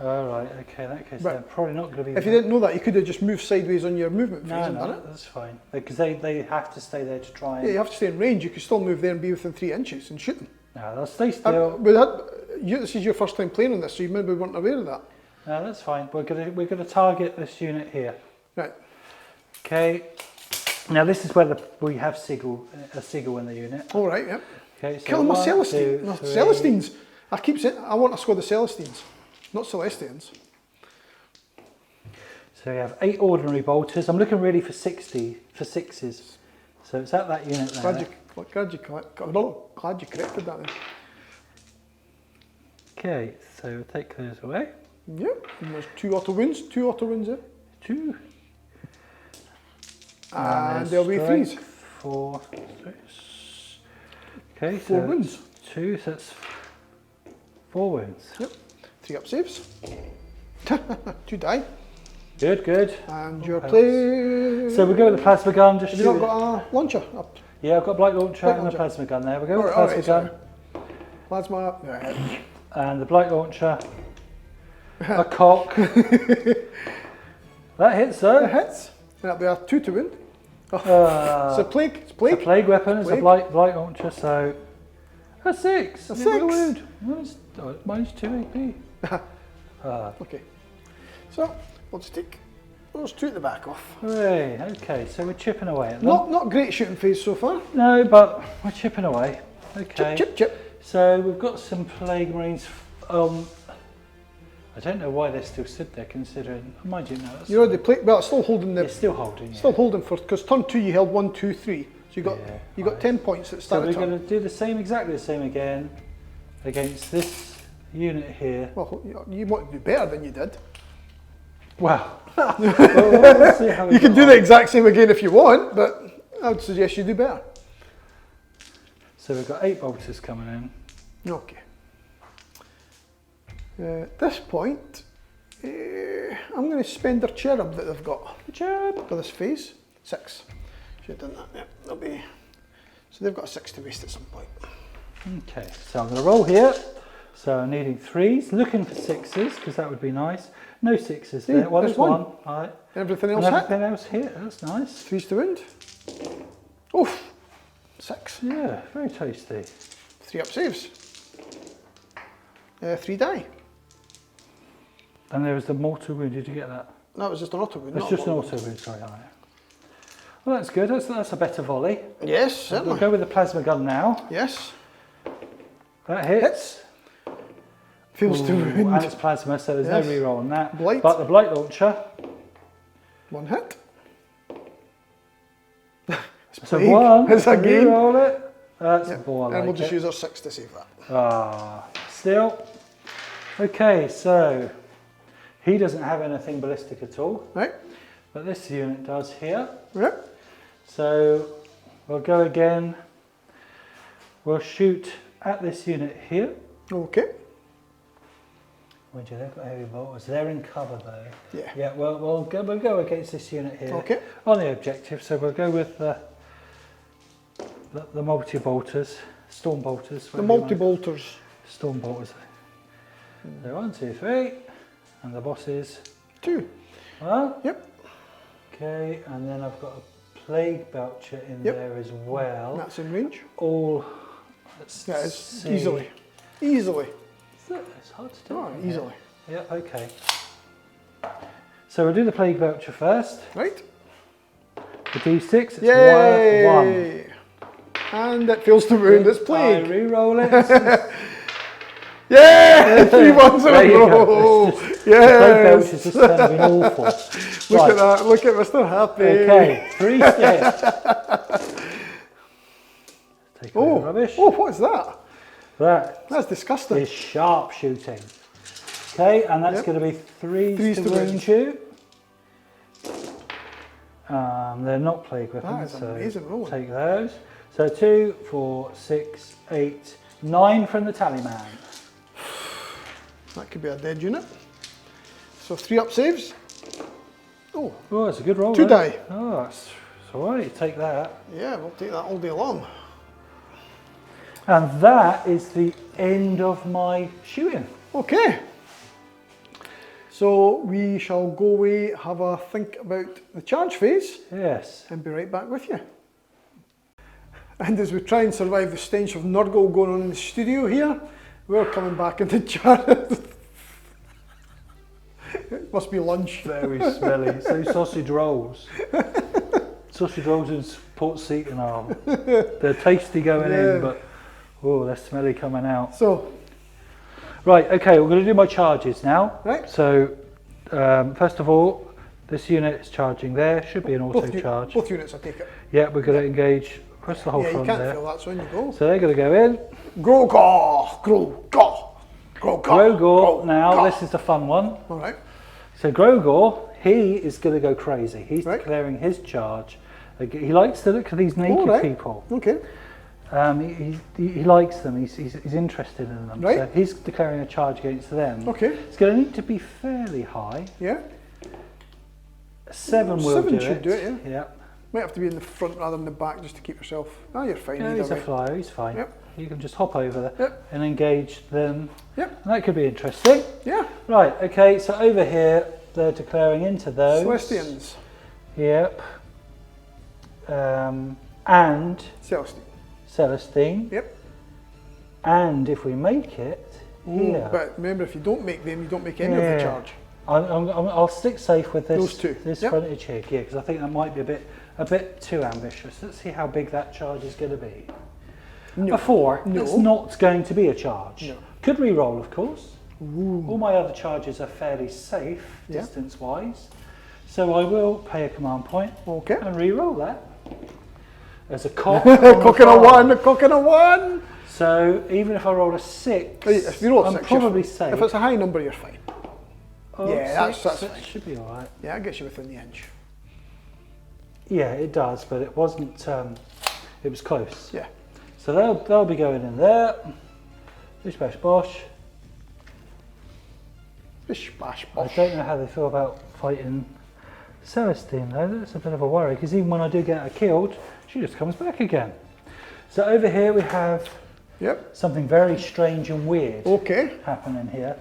All right, okay, in that case Right. they're probably not going to be... If you didn't know that, you could have just moved sideways on your movement phase and done it. That's fine. Because they have to stay there to try and... Yeah, you have to stay in range. You can still move there and be within 3 inches and shoot them. No, they'll stay still. This is your first time playing on this, so you maybe weren't aware of that. No, that's fine. We're gonna target this unit here. Right. Okay. Now this is where we have a sigil in the unit. All right, yeah. Okay, so Kill my 1, 2, Celestines. 3. Celestines. I keep saying, I want a squad of Celestines, not Celestians. So we have 8 ordinary bolters. I'm looking really for 6s. So it's at that unit there. Glad you corrected that then. Okay, so we'll take those away. Yep, and there's 2 auto wounds there. 2. And there'll be 3s. Strength, 4, 6. Okay, 4 so wounds. 2, so that's 4 wounds. Yep, 3 up saves. 2 die. Good. And your play... So we'll go with the plasma gun, just Have you shoot not it. got a launcher up? Yeah, I've got a blight launcher and a launcher. plasma gun there. We'll go with the Alright, plasma gun Plasma up. Right. and the blight launcher. A cock. That hits though. It hits. And that'll be a 2 to wound. It's a plague. It's It's a plague. plague weapon, it's a Plague. blight launcher, so a 6. A Never 6. wound. Minus 2 AP. Okay. So, we'll just take those 2 at the back off. Hooray, okay, so we're chipping away at them. Not great shooting phase so far. No, but we're chipping away. Okay. Chip. So we've got some plague marines. I don't know why they're still stood there, considering. Mind you, no. You already played. Well, it's still holding It's still holding. Yeah. Still holding for because turn 2 you held 1, 2, 3. So you got right. 10 points at the So start we're of turn. going to do the same, exactly the same again, against this unit here. Well, you want to do better than you did. Well, we'll see how we You can get do on. the exact same again if you want, but I would suggest you do better. So we've got 8 bolters coming in. Okay. At this point, I'm going to spend their cherub that they've got. The cherub. For this phase. 6. Should have done that. Yeah, they'll be. So they've got a 6 to waste at some point. Okay, so I'm going to roll here. So I'm needing 3s, looking for 6s because that would be nice. No 6s there. Well, there's there's 1. one. All right. Everything And else hit. everything else here. That's nice. 3s to wound. Oof. 6. Yeah, very tasty. 3 up saves. 3 die. And there was the mortal wound. Did you get that? That was just an auto wound. It's not just a an mortal. auto wound. Sorry. All right. Well, that's good. That's a better volley. Yes, We'll certainly. go with the plasma gun now. Yes. That hits. Feels to Ooh, wound. and it's plasma, so there's Yes. no reroll on that. Blight. But the blight launcher. 1 hit. So plague. 1. It's a game. Reroll it. That's Yep. more And like we'll just it. use our 6 to save that. Still. Okay, so he doesn't have anything ballistic at all, Right? but this unit does here. Yep. So we'll go again. We'll shoot at this unit here. Okay. Would you look at heavy bolters? They're in cover though. Yeah. Yeah. Well, we'll go against this unit here. Okay. On the objective, so we'll go with the multi bolters, storm bolters. The multi-bolters. Storm bolters. So 1, 2, 3, and the bosses. 2. Well, Yep. okay, and then I've got a plague belcher in Yep. there as well. That's in range. All. Let's Yeah, it's see. easily. Easily. It's hard to do. Oh, easily. Yeah. Okay. So we'll do the plague belcher first. Right? The D6. It's Yay! worth 1. And it feels to wound. It's I plague. re-roll it. Yeah! 3 ones in There a you go. row. It's just- The plague belcher's Yes. just kind of been awful. Look Right. at that. Look at Mr. Happy. Okay, 3 steps. Take away the rubbish. Oh, what is that? That That's disgusting. is sharp shooting. Okay, and that's Yep. going to be 3s Threes to to wound wound. you. They're not plague weapons, That is so amazing rolling. take those. So 2, 4, 6, 8, 9 from the tally man. That could be a dead unit. So 3 up saves. Oh, Oh, that's a good roll. 2 then. die. Oh, that's all right. Take that. Yeah, we'll take that all day long. And that is the end of my shooting. Okay. So we shall go away, have a think about the charge phase, Yes. and be right back with you. And as we try and survive the stench of Nurgle going on in the studio here, we're coming back into charge. It must be lunch. Very smelly. So sausage rolls. Sausage rolls in Port Seton are. They're tasty going Yeah. in, but oh, they're smelly coming out. So, Right, okay, we're going to do my charges now. Right. So, first of all, this unit is charging there. Should be an auto charge. both units, I take it. Yeah, we're going to engage across the whole Yeah, you front can't there. feel that, so in you go. So they're going to go in. Grogor! Grogor! Grogor! Grogor, now this is the fun one. All right. So Grogor, he is going to go crazy. He's Right. declaring his charge. He likes to look at these naked All right. people. Okay. He likes them. He's interested in them. Right. So he's declaring a charge against them. Okay. It's going to need to be fairly high. Yeah. 7 will 7 do should it. do it, yeah. Yeah. Might have to be in the front rather than the back just to keep yourself. Oh, you're fine. Yeah, either he's a way. flyer. He's fine. Yep. You can just hop over there Yep. and engage them. Yep. And that could be interesting. Yeah. Right. Okay. So over here, they're declaring into those. Celestians. Yep. And Celestine. Celestine. Yep. And if we make it here, But remember, if you don't make them, you don't make any of the Yeah. charge. I'll stick safe with this. Those two. This Yep. frontage here, yeah, because I think that might be a bit too ambitious. Let's see how big that charge is going to be. No. A 4. No. It's not going to be a charge. No. Could re-roll, of course. Ooh. All my other charges are fairly safe Yeah. distance-wise, so I will pay a command point Okay. and re-roll that. There's a cock. Cock and a 1, cock and a 1. So even if I roll a 6, If you roll a I'm 6, probably you're safe. If it's a high number, you're fine. Oh, Yeah, that's that fine. should be all right. Yeah, it gets you within the inch. Yeah, it does, but it wasn't. It was close. Yeah. So they'll be going in there. Bish bash bosh. Bish bash I bosh. don't know how they feel about fighting Celestine though. That's a bit of a worry because even when I do get her killed, she just comes back again. So over here we have Yep. something very strange and weird Okay. happening here.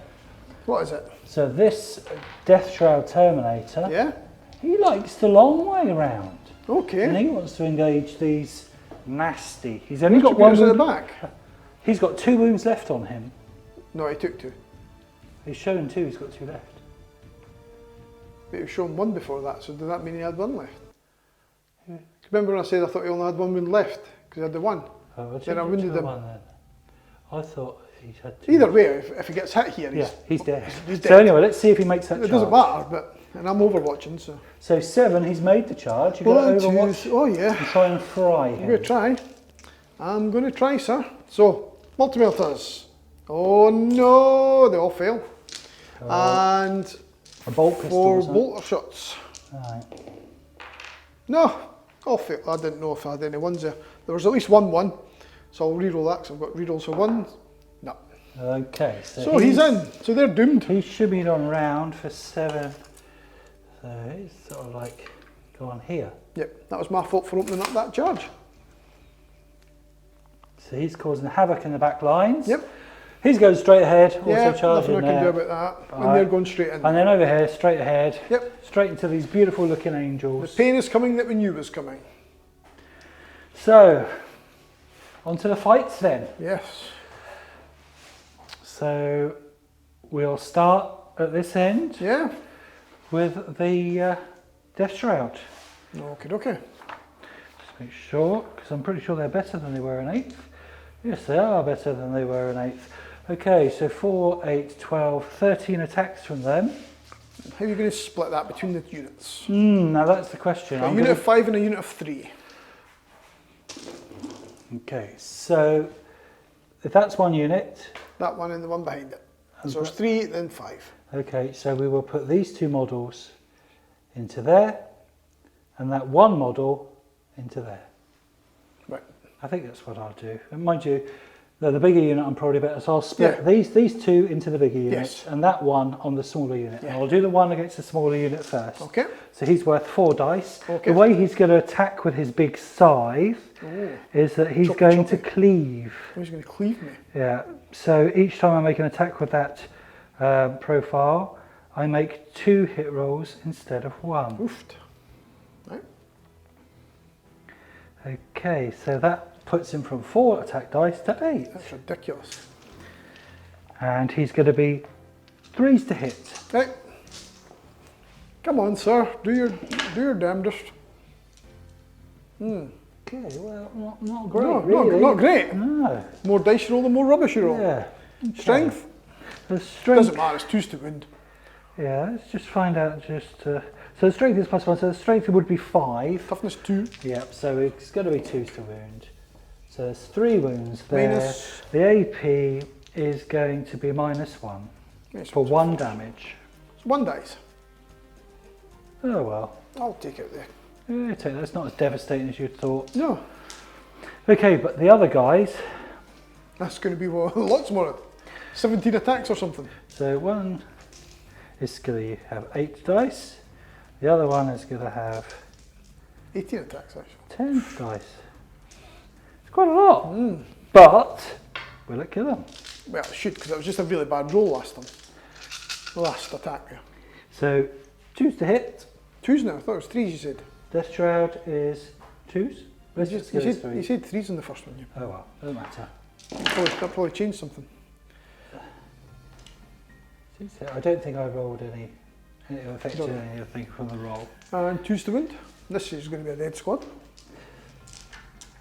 What is it? So this Death Shroud Terminator, Yeah. he likes the long way around. And Okay. he wants to engage these nasty. He's only Which got one at the wound. back. He's got 2 wounds left on him. No, he took 2. He's shown 2, he's got 2 left. But he was shown 1 before that, so does that mean he had 1 left? Remember when I said I thought he only had 1 wound left? Because he had the 1. Oh, Then I wounded him. Then. I thought he had 2. Either way, if he gets hit here, Yeah, he's dead. he's So dead. anyway, let's see if he makes that It charge. doesn't matter, but and I'm overwatching, so. So 7, he's made the charge. You've got 1, to 2, overwatch oh yeah. and try and fry I'm going to him. try. I'm going to try, sir. So, multi-melters. Oh no, they all fail. And A bolt pistol. 4 wasn't it? bolter shots. Right. No, all fail. I didn't know if I had any 1s there. There was at least 1, so I'll re-roll that because I've got re-rolls for 1. No. Okay, So he's in. So they're doomed. He should be on round for 7. So he's sort of like go on here. Yep, that was my fault for opening up that charge. So he's causing havoc in the back lines. Yep. He's going straight ahead, also Yeah, charging nothing I can there. do about that. And Alright. they're going straight in. And then over here, straight ahead. Yep. Straight into these beautiful looking The angels. pain is coming that we knew was coming. So, on to the fights then. Yes. So, we'll start at this end Yeah. with the Death Shroud. Okay, okay. Just make sure, because I'm pretty sure they're better than they were in 8th. Yes, they are better than they were in 8th. Okay, so 4, 8, 12, 13 attacks from them. How are you going to split that between the units? Now that's the question. A I'm unit gonna- of 5 and a unit of 3. Okay, so if that's one unit, That one and the one behind it. So it's 3, then 5. okay, so we will put these 2 models into there, and that 1 model into there. Right. I think that's what I'll do. And mind you, No, the bigger unit I'm probably better, so I'll split Yeah. these two into the bigger unit Yes. and that one on the smaller unit. Yeah. And I'll do the one against the smaller unit first. Okay. So he's worth 4 dice. Okay. The way he's going to attack with his big scythe is that he's Choppy, going choppy. to cleave. He's going to cleave me. Yeah, so each time I make an attack with that profile, I make 2 hit rolls instead of 1. Oofed. Right. Okay, so that puts him from 4 attack dice to 8. That's ridiculous. And he's going to be 3s to hit. Right. Come on, sir. Do your damnedest. Okay, well, not No, great, really. not great. No. More dice you roll, the more rubbish you roll. Yeah. Strength? The strength. Doesn't matter, it's 2s to wound. Yeah, let's just find out so the strength is +1, so the strength would be 5. Toughness 2. Yep, so it's going to be 2s to wound. So there's 3 wounds there. Minus- The AP is going to be -1 Yes, for 1 damage. it's 1 dice. Oh well. I'll take it there. Yeah, that's not as devastating as you'd thought. No, Okay, but the other guys, that's going to be lots more. 17 attacks or something. so one is going to have 8 dice, the other one is going to have 18 attacks actually. 10 dice. It's quite a lot, but will it kill him? Well, it should, because it was just a really bad roll last time. Last attack, yeah. So 2s to hit, 2s now, I thought it was 3s you said. Death Shroud is 2s? Let's just You go with said, 3. you said 3s in the first one, yeah. Oh well, doesn't matter. That probably changed something. I don't think I rolled any affected anything from the roll. And 2s to wound. This is going to be a dead squad.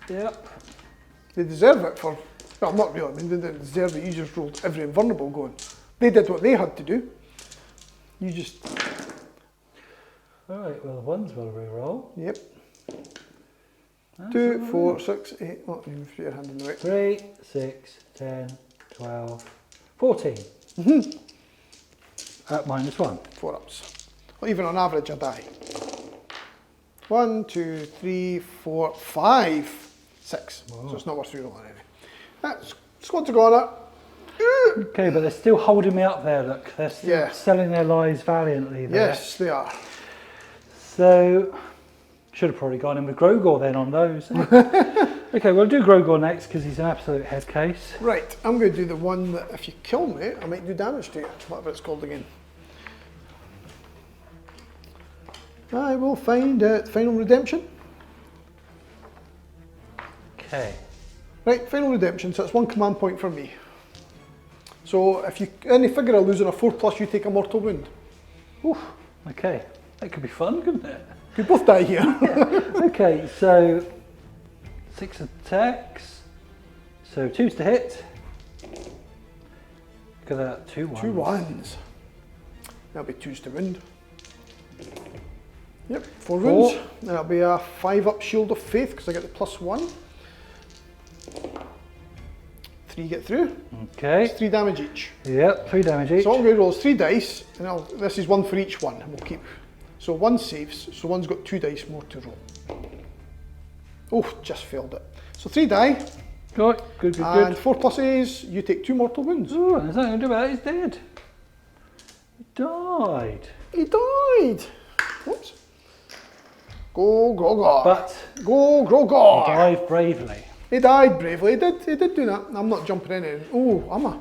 Yep. They deserve it for, well, not really, I mean, they didn't deserve it, you just rolled every invulnerable going. They did what they had to do. You just, Alright, well the ones will re-roll. yep. That's 2, all 4, 6, 8, oh, you move your hand in the way. 3, 6, 10, 12, 14. At -1. 4 ups. Well, even on average, I die. 1, 2, 3, 4, 5, 6. So it's not worth rerolling anyway. That's squad to go on it. Okay, but they're still holding me up there, look. They're still Yeah. selling their lives valiantly there. Yes, they are. So, should have probably gone in with Grogor then on those. Okay, we'll do Grogor next because he's an absolute head case. Right, I'm going to do the one that if you kill me, I might do damage to you, whatever it's called again. I will find Final Redemption. Okay. Right, Final Redemption, so it's 1 command point for me. So if you any figure I lose on a 4+, you take a mortal wound. Oof, okay. That could be fun, couldn't it? Could both die here. Okay, so 6 attacks. So 2s to hit. Look at that, 2 1s. 2 1s. That'll be 2s to wound. Yep, 4 wounds. That'll be a 5 up Shield of Faith because I get the +1. 3 get through. Okay. It's 3 damage each. Yep, 3 damage each. So what I'm going to roll is 3 dice, and this is 1 for each one, and we'll keep. So 1 saves, so one's got 2 dice more to roll. Oh, just failed it. So 3 die, Good, good, good, and good. 4 pluses, you take 2 mortal wounds. Oh, there's nothing to do about it, he's dead. He died. He died! Whoops. Go Grogor! But Go he Grogor! died bravely. He died bravely, he did do that. I'm not jumping in it. Oh, am I?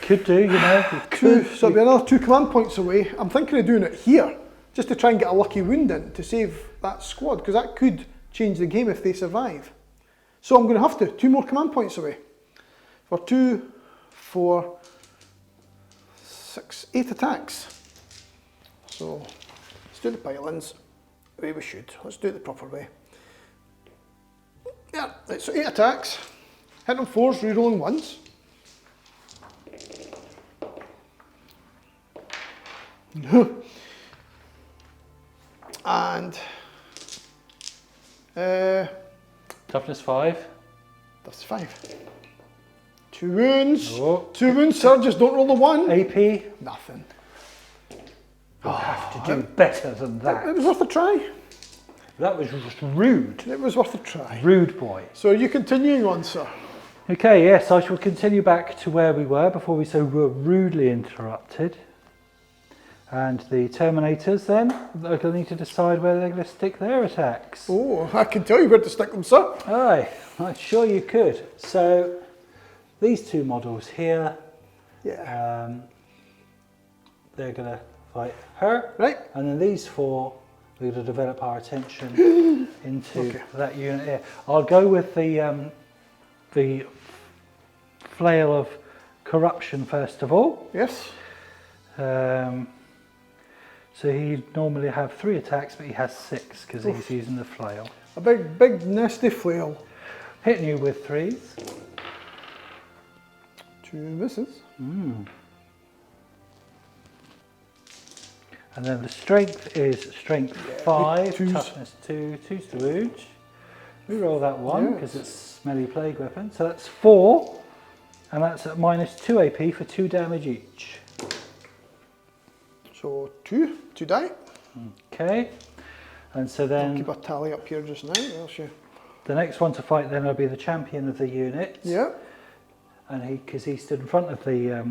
Could do, you know. He 2, could. so it'll be another 2 command points away. I'm thinking of doing it here, just to try and get a lucky wound in to save that squad, because that could change the game if they survive. So I'm going to have to, 2 more command points away. For 2, 4, 6, 8 attacks. So let's do the pylons the way we should. Let's do it the proper way. Yeah, right, so 8 attacks. Hit on 4s, rerolling 1s. And Toughness 5. that's 5. 2 wounds. Oh. 2 wounds, sir. Just don't roll the 1. AP. Nothing. You'll have to do better than It that. was worth a try. That was just rude. It was worth a try. Rude boy. So are you continuing on, sir? Okay, yes, I shall continue back to where we were before we were rudely interrupted. And the Terminators then, are going to need to decide where they're going to stick their attacks. Oh, I can tell you where to stick them, sir. Aye, I'm sure you could. So, these two models here, Yeah. they're going to fight her. Right. And then these four, we're going to develop our attention into that unit here. I'll go with the flail of corruption first of all. Yes. So he'd normally have 3 attacks, but he has 6 because he's using the flail. A big nasty flail. Hitting you with 3s. 2 misses. And then the strength is strength 5, twos. toughness 2, 2's the wound. We roll that 1 Yes. because it's smelly plague weapon. So that's 4, and that's at minus 2 AP for 2 damage each. So 2 die. Okay, and so then Keep a tally up here just now. I'll show you. the next one to fight then will be the champion of the unit. Yeah. And because he stood in front of the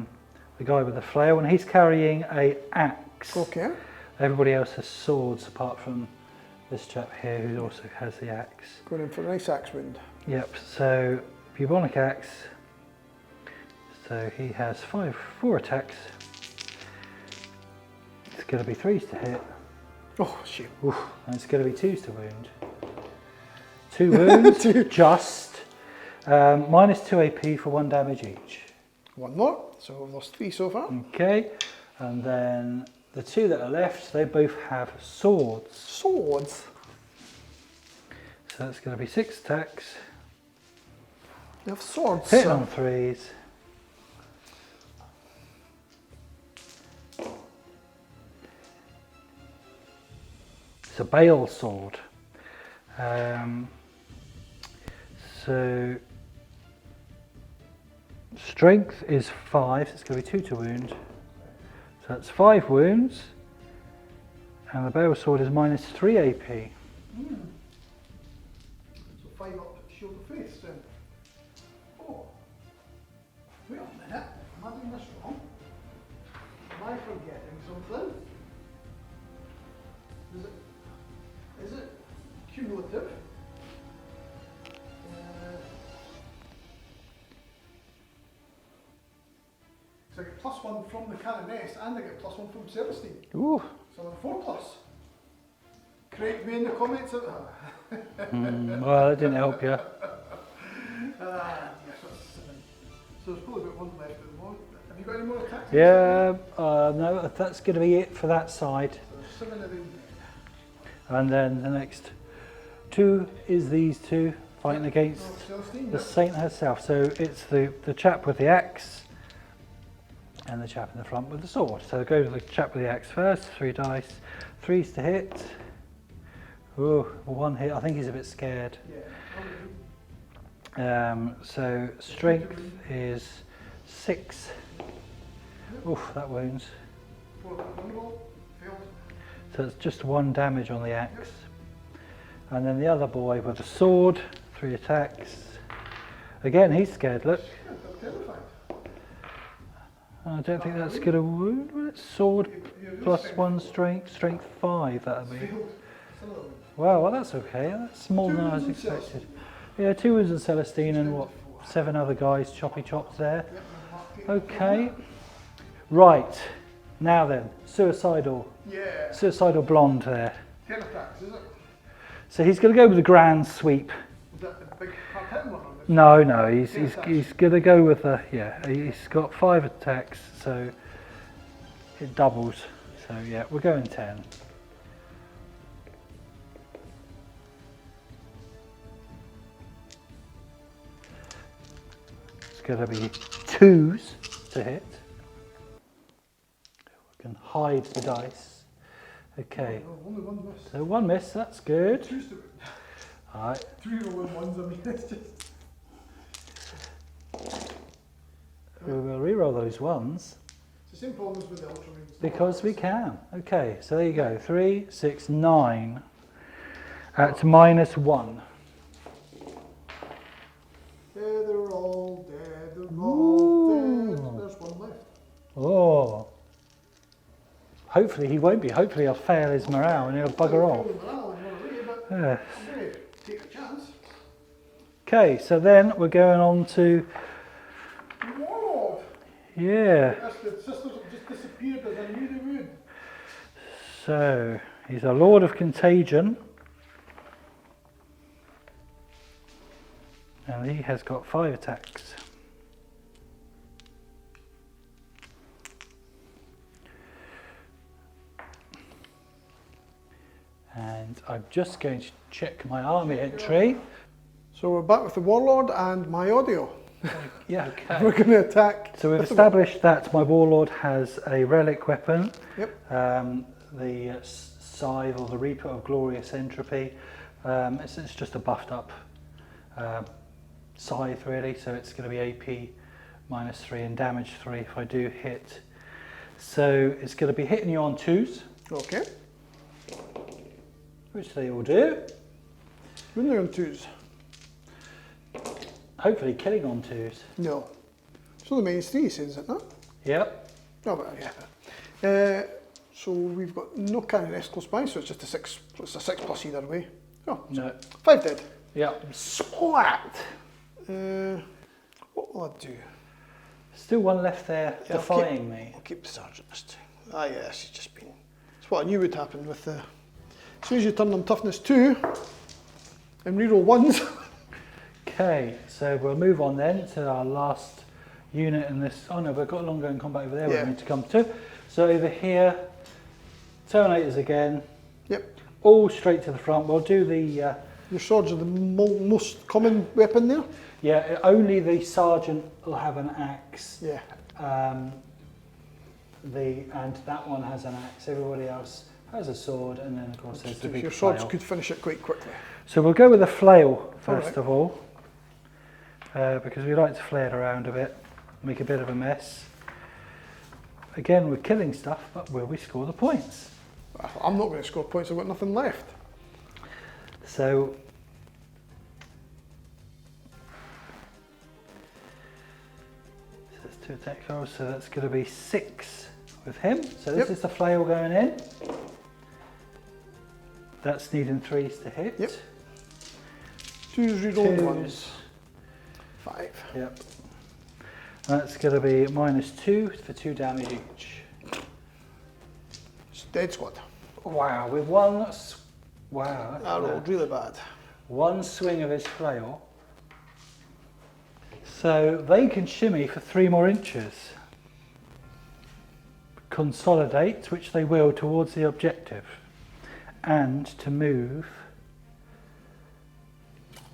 guy with the flail, and he's carrying a axe. Okay. Everybody else has swords apart from this chap here who also has the axe. Going in for a nice axe wound. Yep, so bubonic axe. So he has 4 attacks. It's going to be 3s to hit. Oh, shit. Oof, and it's going to be 2s to wound. 2 wounds, just. Minus 2 AP for 1 damage each. 1 more. So we've lost 3 so far. Okay, and then the 2 that are left, they both have swords. Swords. So that's going to be 6 attacks. They have swords. Hitting sir. on 3s. It's a bale sword. So strength is 5, so it's going to be 2 to wound. So that's 5 wounds. And the bale sword is minus 3 AP. So 5 up shield of faith then. Oh. Wait a minute. Am I doing this wrong? Am I forgetting something? Is it cumulative? So I get +1 from the Canoness and I get +1 from Celestine. Ooh. So I'm 4+. Correct me in the comments. Well, that didn't help you. Yes, that's 7. So there's probably about 1 left at the moment. Have you got any more attacks? Yeah, no, that's going to be it for that side. So there's 7 of them. And then the next 2 is these 2 fighting against Oh, Celestine, the yep. saint herself. So it's the chap with the axe and the chap in the front with the sword. So go to the chap with the axe first. 3 dice, 3s to hit. Oh, 1 hit. I think he's a bit scared. So strength is 6. Oof, that wounds. So it's just 1 damage on the axe. And then the other boy with the sword, 3 attacks. Again, he's scared, look. I don't think that's going to wound. Well, it's sword plus 1 strength, strength 5, that'll be. Wow, well that's okay. That's more than I was expected. Yeah, 2 wounds in Celestine and what, 7 other guys choppy chops there. Okay. Right. Now then, suicidal blonde there. 10 attacks, is it? So he's going to go with the grand sweep. Is that the big hard-hitting one on this? No, he's going to go with the, he's got 5 attacks, so it doubles. So yeah, we're going 10. It's going to be 2s to hit. We can hide the dice. Okay, Oh, only 1 miss. so 1 miss, that's good. 2's to it. Alright, 3 rolling 1s, I mean, it's just... we will re-roll those 1s. It's the same problem as with the Ultramarines. Because we can. Okay, so there you go. 3, 6, 9 at -1. Yeah, They're all dead. They're all dead. There's one left. Oh. Hopefully he won't be. Hopefully I'll fail his morale and he'll bugger off. Yeah. Take a chance. Okay, so then we're going on to... Warlord. Yeah. That's the sisters have just disappeared as I knew they would. So, he's a Lord of Contagion. And he has got 5 attacks. And I'm just going to check my army entry. So we're back with the Warlord and my audio. Yeah, okay. We're going to attack. So we've established that my Warlord has a relic weapon. Yep. The Scythe or the Reaper of Glorious Entropy. It's just a buffed up Scythe really, so it's going to be AP -3 and damage 3 if I do hit. So it's going to be hitting you on 2s. Okay. Which they all do. When they're on 2s. Hopefully killing on 2s. No. So the main 3, is it not? Yep. Oh, well, yeah. So we've got no cannon S close by, so it's just a 6. So it's a 6+ either way. Oh, No. 5 dead. Yep. Splat! What will I do? Still one left there Yeah, defying me. I'll keep the sergeant this time. Ah, yeah, she's just been. It's what I knew would happen with the. As soon as you turn them toughness 2 and reroll 1s. Okay, so we'll move on then to our last unit in this. Oh no, we've got longer in combat over there Yeah. we need to come to. So over here, Terminators again, Yep. all straight to the front. We'll do the, Your swords are the most common weapon there. yeah, only the Sergeant will have an axe. Yeah. And that one has an axe. Everybody else has a sword, and then of course there's the big Your swords flail. could finish it quite quickly. So we'll go with a flail first Alright. of all, because we like to flare it around a bit, make a bit of a mess. Again, we're killing stuff, but will we score the points? I'm not going to score points, I've got nothing left. So there's 2 attack rolls, so that's going to be 6 with him. So this Yep. is the flail going in. That's needing 3s to hit. Yep. 2s reroll 2s. 1s. 5. Yep. That's going to be -2 for 2 damage each. It's dead squad. Wow, with one, wow, I rolled really bad. one swing of his flail. So they can shimmy for 3 more inches. Consolidate, which they will, towards the objective. And to move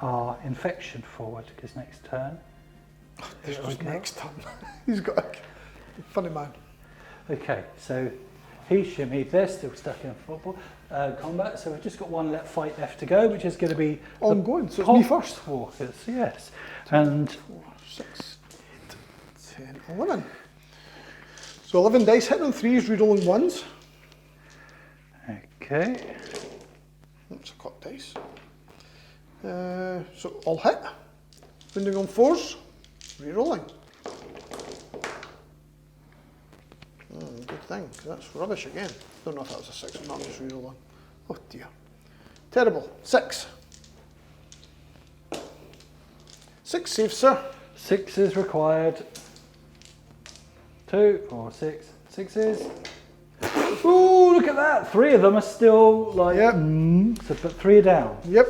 our infection forward, because next turn. This There we was go. next time. He's got a funny man. Okay, so he shimmied, they're still stuck in football combat, so we've just got one fight left to go, which is going to be the Ongoing, so it's me first. Walkers, yes. And 4, 6, 8, 10, 11. So 11 dice hitting on 3s, rerolling 1s. okay, That's a cock dice. So all hit. Wounding on 4s, rerolling. Good thing, 'cause that's rubbish again. Don't know if that was a 6 or not, just rerolling. Oh dear. Terrible. 6. 6 saves, sir. 6 is required. 2, 4, 6, 6s. Ooh, look at that! 3 of them are still like, Yep. So put 3 down. Yep.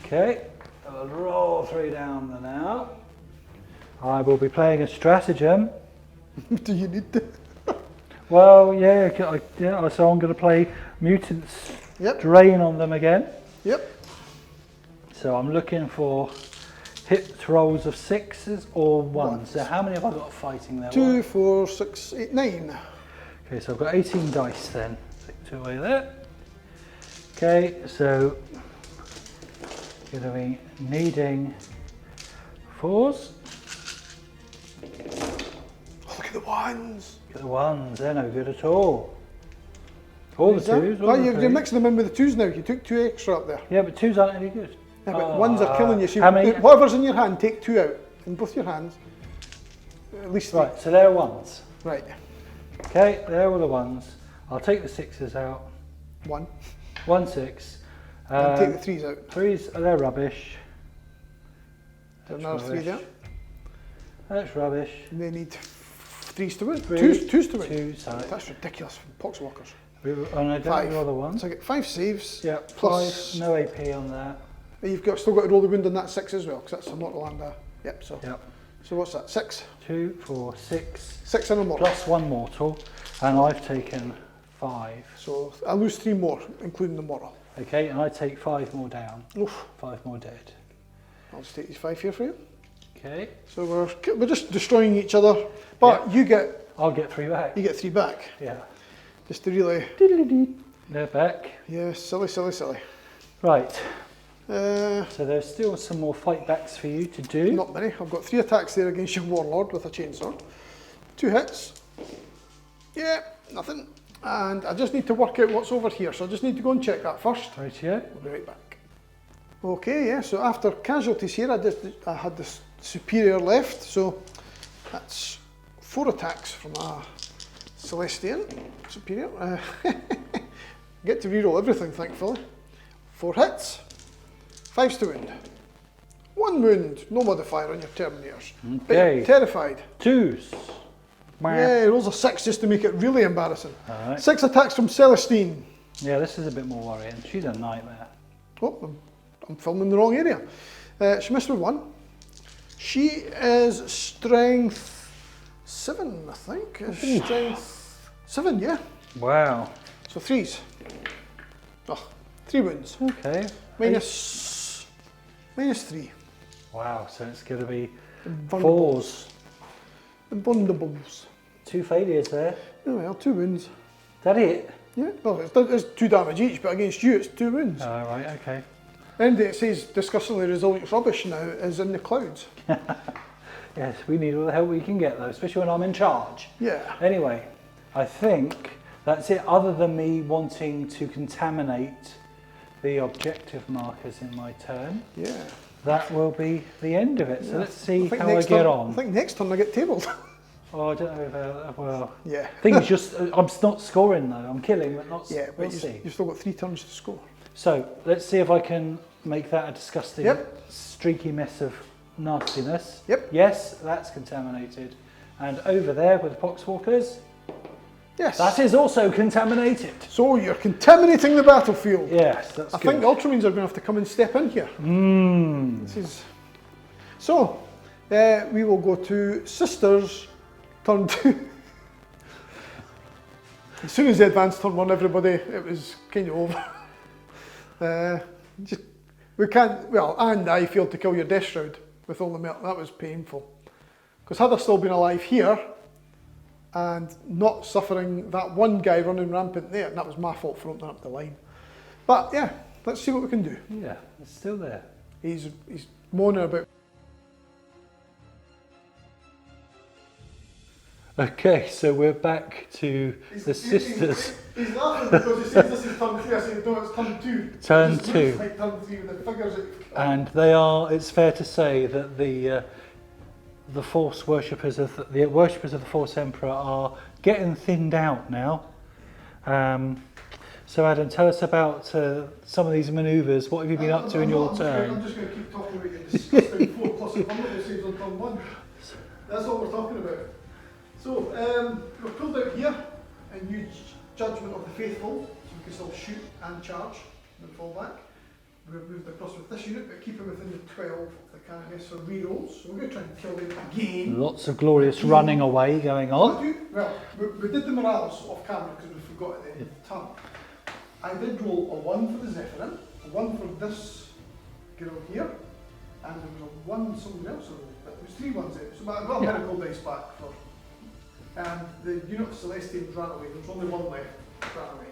Okay, I'll roll 3 down now. I will be playing a stratagem. Do you need to? Well, yeah, so I'm going to play Mutants Yep. Drain on them again. Yep. So I'm looking for hit rolls of 6s or 1s. Ones. So how many have I got fighting there? 2, 4, 6, 8, 9. Okay, so I've got 18 dice then. Take 2 away there. Okay, so going to be needing 4s. Oh, look at the 1s. Look at the 1s, they're no good at all. All the 2s. all Oh, the you're 3s. mixing them in with the 2s now. You took 2 extra up there. Yeah, but 2s aren't any good. Yeah, but ones are killing you. So how many? whatever's in your hand, take 2 out in both your hands. At least 3. Right, so they're ones. Right. Okay, they're all the ones. I'll take the 6s out. 1. 1, 6. And take the 3s out. 3s, they're rubbish. There's another 3 there. That's rubbish. And they need 3s to win. 3, 2s to win. 2, sorry. That's ridiculous from Poxwalkers. And I don't 5. know the other one. So I get 5 saves. Yeah, plus 5, no AP on that. You've still got to roll the wound on that 6 as well, because that's a mortal and a... Yep, so... Yep. So what's that? 6? 2, 4, 6. 6 and a mortal. Plus 1 mortal. And I've taken 5. So I lose 3 more, including the mortal. Okay, and I take 5 more down. Oof. 5 more dead. I'll just take these 5 here for you. Okay. So we're just destroying each other, but yeah. I'll get 3 back. You get 3 back. Yeah. Just to really... They're back. Yeah, silly, silly, silly. Right. So there's still some more fight backs for you to do. Not many. I've got 3 attacks there against your warlord with a chainsaw. 2 hits. Yeah, nothing. And I just need to work out what's over here, so I just need to go and check that first. Right here. We'll be right back. Okay, yeah, so after casualties here, I had this superior left, so that's 4 attacks from a Celestian superior. Get to reroll everything, thankfully. 4 hits, 5s to wound. 1 wound, no modifier on your Terminators. Okay. Terrified. 2s. Yeah, he rolls a 6 just to make it really embarrassing. All right. 6 attacks from Celestine. Yeah, this is a bit more worrying. She's a nightmare. Oh, I'm filming the wrong area. She missed with 1. She is strength 7, I think. Strength 7, yeah. Wow. So 3s. Oh, 3 wounds. Okay. Minus 3. Wow, so it's going to be Vulnerable. 4s. Invulnerables. 2 failures there. Oh well, 2 wounds. Is that it? Yeah, well, it's 2 damage each, but against you it's 2 wounds. All right, okay. And it says disgustingly resilient rubbish now is in the clouds. Yes, we need all the help we can get though, especially when I'm in charge. Yeah. Anyway, I think that's it, other than me wanting to contaminate the objective markers in my turn. Yeah. That will be the end of it. So let's see how I next get turn, on. I think next turn I get tabled. Oh, I don't know if, well, Yeah. thing is just, I'm not scoring though, I'm killing, but not, Yeah, we'll but see. you've still got 3 turns to score. So, let's see if I can make that a disgusting, Yep. streaky mess of nastiness. Yep. Yes, that's contaminated. And over there with the Poxwalkers, Yes. that is also contaminated. So you're contaminating the battlefield. Yes, that's I good. think Ultramarines are going to have to come and step in here. This is... So, we will go to Sisters, turn 2. As soon as they advanced turn 1, everybody, it was kind of over. We can't, well, and I failed to kill your Death Shroud with all the melt. That was painful. Because had I still been alive here, and not suffering that one guy running rampant there, and that was my fault for opening up the line. But yeah, let's see what we can do. Yeah, it's still there. He's moaning about. Okay, so we're back to the Sisters. He's laughing because he says this is turn 3. I say, no, it's turn 2. Turn It just 2. looks like turn 3 with the figures. And they are, it's fair to say that the Force worshippers of the worshippers of the Force Emperor are getting thinned out now. So Adam, tell us about some of these manoeuvres. What have you been up to in your turn? I'm just going to keep talking about your disgusting 4 plus vulnerable saves on turn 1. That's all we're talking about. So, we're pulled out here and used Judgment of the Faithful, so we can still shoot and charge and fall back. We've moved across with this unit, but keep it within the 12 of the cannon for rerolls. So we're going to try and kill them again. Lots of glorious running away going on. Well, we did the morales off camera because we forgot it at the time. I did roll a 1 for the Zephyrin, a 1 for this girl here, and there was a 1 somebody else rolled, but there was 3 ones there. So I got a miracle dice back for. And the unit of Celestians ran away. There was only 1 left, ran away.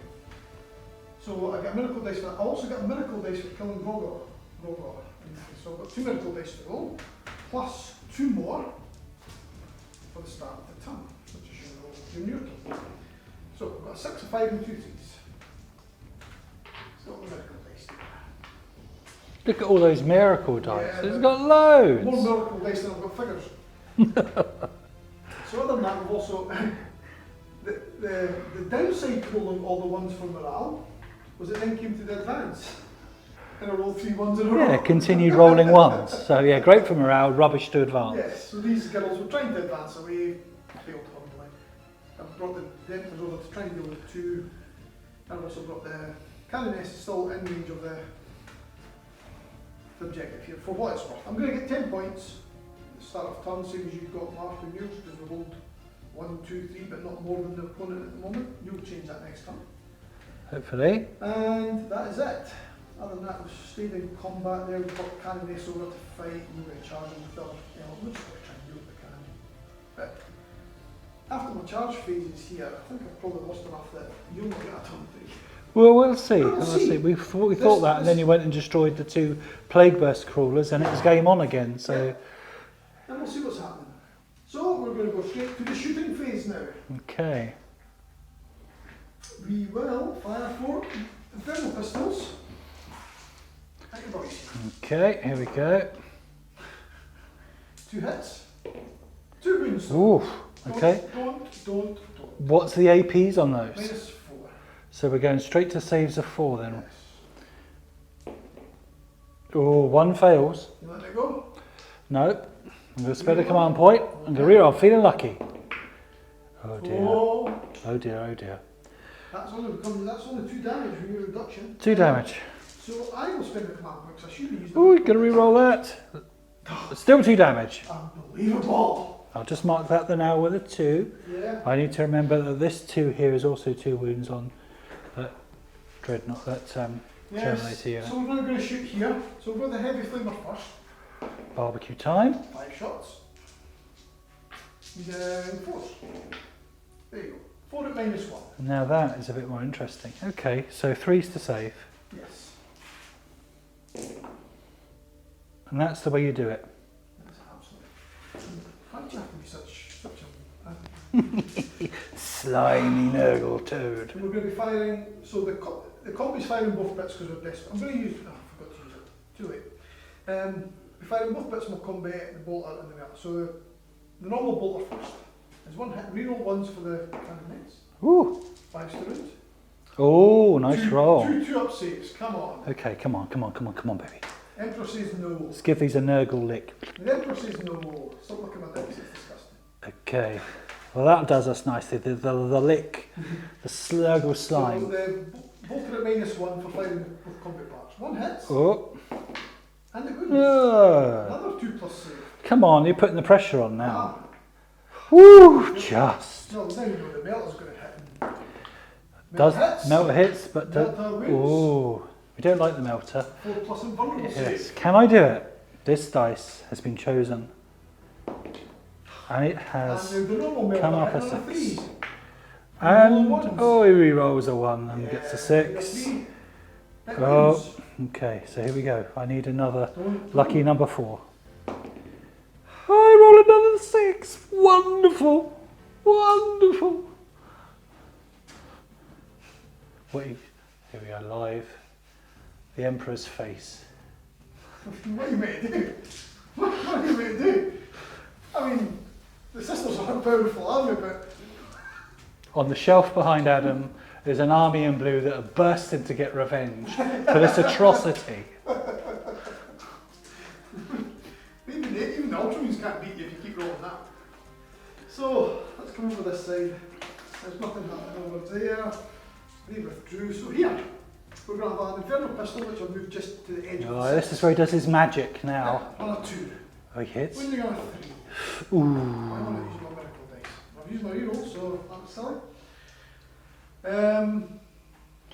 So I got a miracle dice for that. I also got a miracle dice for killing Grogor. So I've got 2 miracle dice to roll, plus 2 more for the start of the turn, which is your turn. So I've got a 6, a 5 and 2 3s. So the miracle dice there. Look at all those miracle dice. Yeah, It's got loads. More miracle dice than I've got figures. So other than that, we've also the downside to rolling all the ones from morale was it then came to the advance, and I rolled 3 ones in a row. Yeah, continued rolling ones. So yeah, great for morale, rubbish to advance. Yes. So these girls were trying to advance away, failed horribly. I've brought the Emperors over to try and deal with 2. And I've also brought the Canoness still in range of the objective here, for what it's worth. I'm going to get 10 points at the start of turn, same as you've got Mark and yours, because we rolled 1, 2, 3, but not more than the opponent at the moment. You'll change that next turn. Hopefully. And that is it. Other than that, we've stayed in combat there. We've got Canoness over to fight. We're going to charge them with other elements. We're trying to do what we can. But after my charge phases here, I think I've probably lost enough that you'll not get a turn 3. Well, we'll see. We'll see. We thought that, and then you went and destroyed the 2 Plague Burst crawlers, and it was game on again. So, yeah. And we'll see what's happening. So we're going to go straight to the shooting phase now. okay. We will fire 4 Infernal Pistols at your boys. Okay, here we go. 2 hits, 2 wounds. Ooh, okay. Don't. What's the APs on those? -4. So we're going straight to saves of 4 then. Yes. Oh, 1 fails. You let it go? No. I'm going to spend a command point. I'm going to reroll. I'm feeling lucky. Oh dear. Oh. Oh dear, oh dear. That's only 2 damage from your reduction. 2 damage. So I will spend the command point because I should have used Oh, you're going to reroll that. Still 2 damage. Unbelievable. I'll just mark that then now with a 2. Yeah. I need to remember that this 2 here is also 2 wounds on that dreadnought, that Terminator unit. So we're now going to shoot here. So we'll go the heavy flamer first. Barbecue time. 5 shots. Then 4. There you go. 4 at -1. Now that is a bit more interesting. Okay, so 3's to save. Yes. And that's the way you do it. That's absolutely. Why do you have to be such a... Slimy Nurgle toad. We're going to be firing, so the combi's firing both bits because we're desperate. I'm going to use, I forgot to use it, too late. We're firing both bits of my combi, the bolter and the melter. So the normal bolter first. There's 1 hit, reroll 1s for the canonets. Ooh. 5 to round. Oh, nice roll. 2 up saves, come on. Okay, come on, baby. Emperor says no. Let's give these a Nurgle lick. The Emperor says no. Stop looking at my dice, it's disgusting. Okay. Well, that does us nicely. The lick, the Nurgle slime. So the bolter at -1 for firing both combat parts. 1 hit. Oh. And the wounds. Another 2 plus save. Come on, you're putting the pressure on now. Ah. Woo, just. No, now you know the melter's going to hit. Melter hits, but Melter wins. oh, we don't like the melter. 4 plus invulnerable Yes. save. Can I do it? This dice has been chosen, and it has And the normal melter come up a hit on 6. 3s. And ones. oh, he re-rolls a 1 and gets a 6. That Oh, wins. okay. So here we go. I need another Don't- lucky number 4. I roll another 6. Wonderful, wonderful. Wait, here we are live. The Emperor's face. What are you meant to do? What are you meant to do? I mean, the sisters are a powerful army, but On the shelf behind Adam is an army in blue that have bursted to get revenge for this atrocity. even the Ultramarines can't beat you if you keep rolling that. So, let's come over this side. There's nothing happening over there. They withdrew. So here, we're going to have an Infernal Pistol, which will move just to the edge of the Oh, this is where he does his magic now. On a 2. Oh, he hits. When you're on a 3. Ooh. I want to use my miracle dice. I've used my reroll, so that's silly.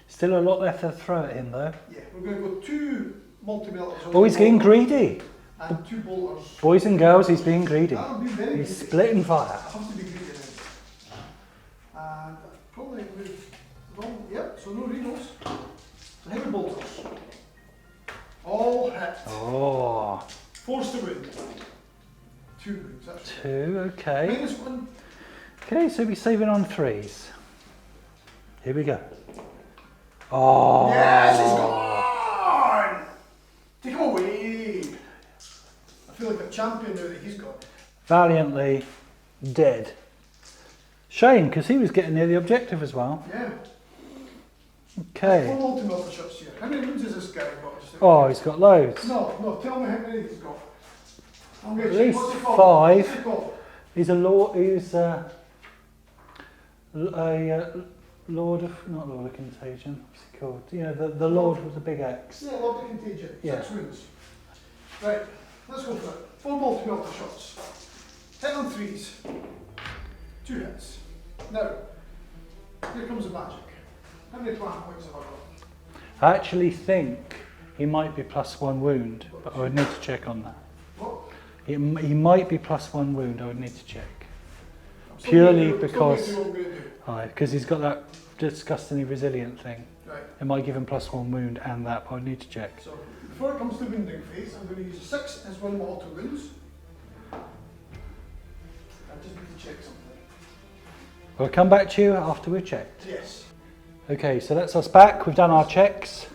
Still a lot left to throw at him though. Yeah, we're going to go 2 multi-melters. Oh, he's getting greedy. And 2 bolters. Boys and girls, he's being greedy. That'll be very He's good. splitting fire. I have to be greedy now. And I've probably moved wrong. Yep, so no rerolls. So heavy bolters. All hit. Oh, 4's to wound. 2 wounds, that's 2, okay. -1. Okay, so we're saving on 3s. Here we go. Oh. Yes, he's gone! Take him valiantly dead. Shame, because he was getting near the objective as well. Yeah. Okay. 4 multi-melter shots here. How many wounds has this guy got? Just Oh, he's got loads. No, tell me how many he's got. I'm going At to check. least What's he called? 5. What's he called? He's a lord. He's a lord of, not Lord of Contagion. What's he called? You know, the lord with the big axe. Yeah, Lord of Contagion. Yeah. 6 wounds. Right, let's go for it. 4 multi-melter shots. 10 on 3s. 2 hits. Now, here comes the magic. How many plan points have I got? I actually think he might be +1 wound, but I would need to check on that. What? He might be +1 wound. I would need to check. I'm still Purely gonna do- because- still gonna do what I'm going to do. Because he's got that disgustingly resilient thing. Right, It might give him +1 wound and that, but I need to check. so before it comes to wounding phase, I'm going to use a 6 as one mortal wounds. I just need to check something. We'll come back to you after we've checked. Yes. Okay, so that's us back. We've done our checks.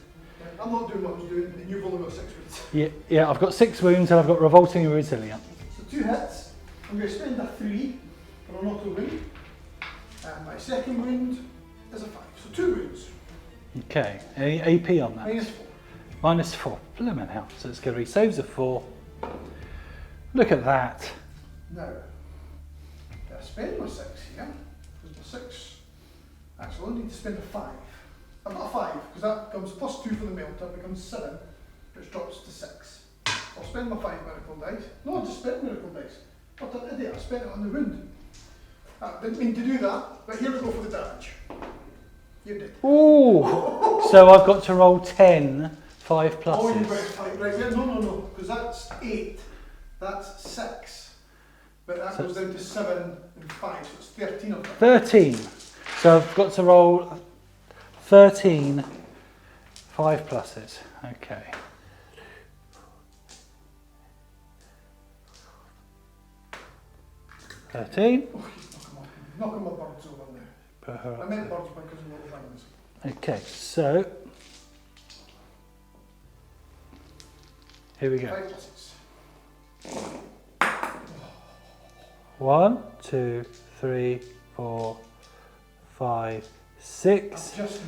I'm not doing what I was doing, and you've only got 6 wounds. Yeah, I've got 6 wounds and I've got revolting and resilient. So 2 hits. I'm going to spend a 3 for a mortal wound. And my second wound is a 5. So 2 wounds. Okay, any AP on that? Minus 4. -4. Blimmin' hell. So it's going to be saves of 4. Look at that. Now, I spend my 6 here. Because my 6. Actually, I only need to spend a 5. I've got a 5, because that becomes +2 for the melter, becomes 7, which drops to 6. I'll spend my 5 miracle dice. No, I just spent miracle dice. What an idiot, I spent it on the wound. I didn't mean to do that, but here we go for the damage. You did. Ooh! So I've got to roll 10 5 pluses. Oh, you went 5, right, yeah, no, because that's 8, that's 6. But that goes down to 7 and 5, so it's 13 of them. 13. So I've got to roll 13 5 pluses. Okay. Oh, 13. Knocking my birds over now. Put her I up meant there. birds because of little things. Okay, so here we go. 5 pluses. 1, 2, 3, 4, 5, 6. Just.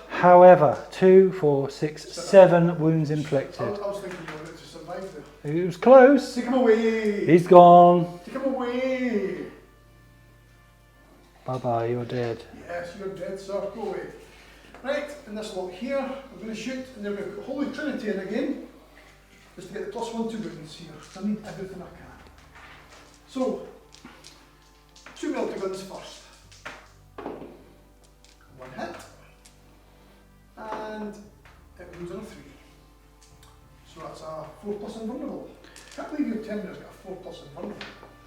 However, 2, 4, 6, 7 wounds inflicted. I was thinking you wanted to survive there. It was close. Take him away! He's gone. Take him away! Bye bye, you're dead. Yes, you're dead, sir. Go away. Right, and this lot here, we're going to shoot, and then we're going to put Holy Trinity in again, just to get the +1 to wounds here. I need everything I can. So, 2 melter guns first. 1 hit. And it wounds on a 3. So that's a 4+ invulnerable. Can't believe your Terminator's got a 4+ invulnerable.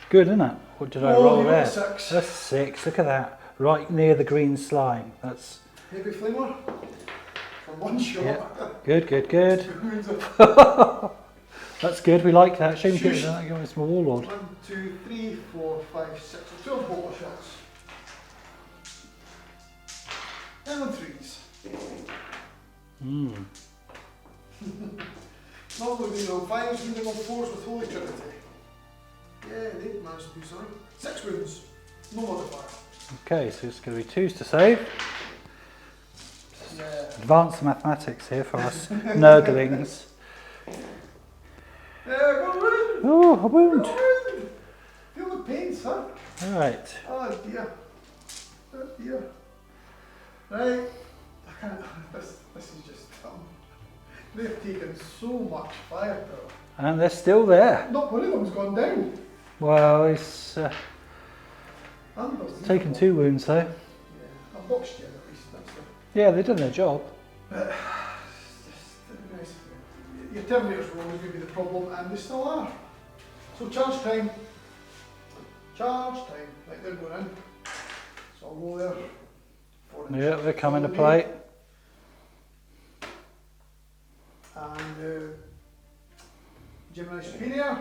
Good, isn't it? What did I Oh, roll you got there? a 6. That's 6. Look at that. Right near the green slime. That's Heavy flamer for 1 shot. yeah. Good, good, good. Wounds of That's good. We like that. Shame you Shush. get that. You're a small warlord. 1, 2, 3, 4, 5, 6, so 12 bolter shots. 10 on 3s. Normally we roll 5s, we roll 4s with Holy Trinity. Yeah, they managed to do something. 6 wounds, no modifier. Okay, so it's going to be 2s to save. Yeah. Advanced mathematics here for us nerdlings. Yeah, go wound! Oh, a wound. Go wound! Feel the pain, son. All right. Oh dear. Oh dear. Right. I can't, this is just dumb. They've taken so much firepower. And they're still there. Not one of them's gone down. Well, it's Unbelievable. taken 2 wounds though. Yeah, I've watched you at least, that's the Yeah, they've done their job. But it's just nice. Your Terminators were always going to be the problem, and they still are. So charge time. Charge time. Right, they're going in. So I'll go there. Yeah, they're coming to play. And Gemini Superior.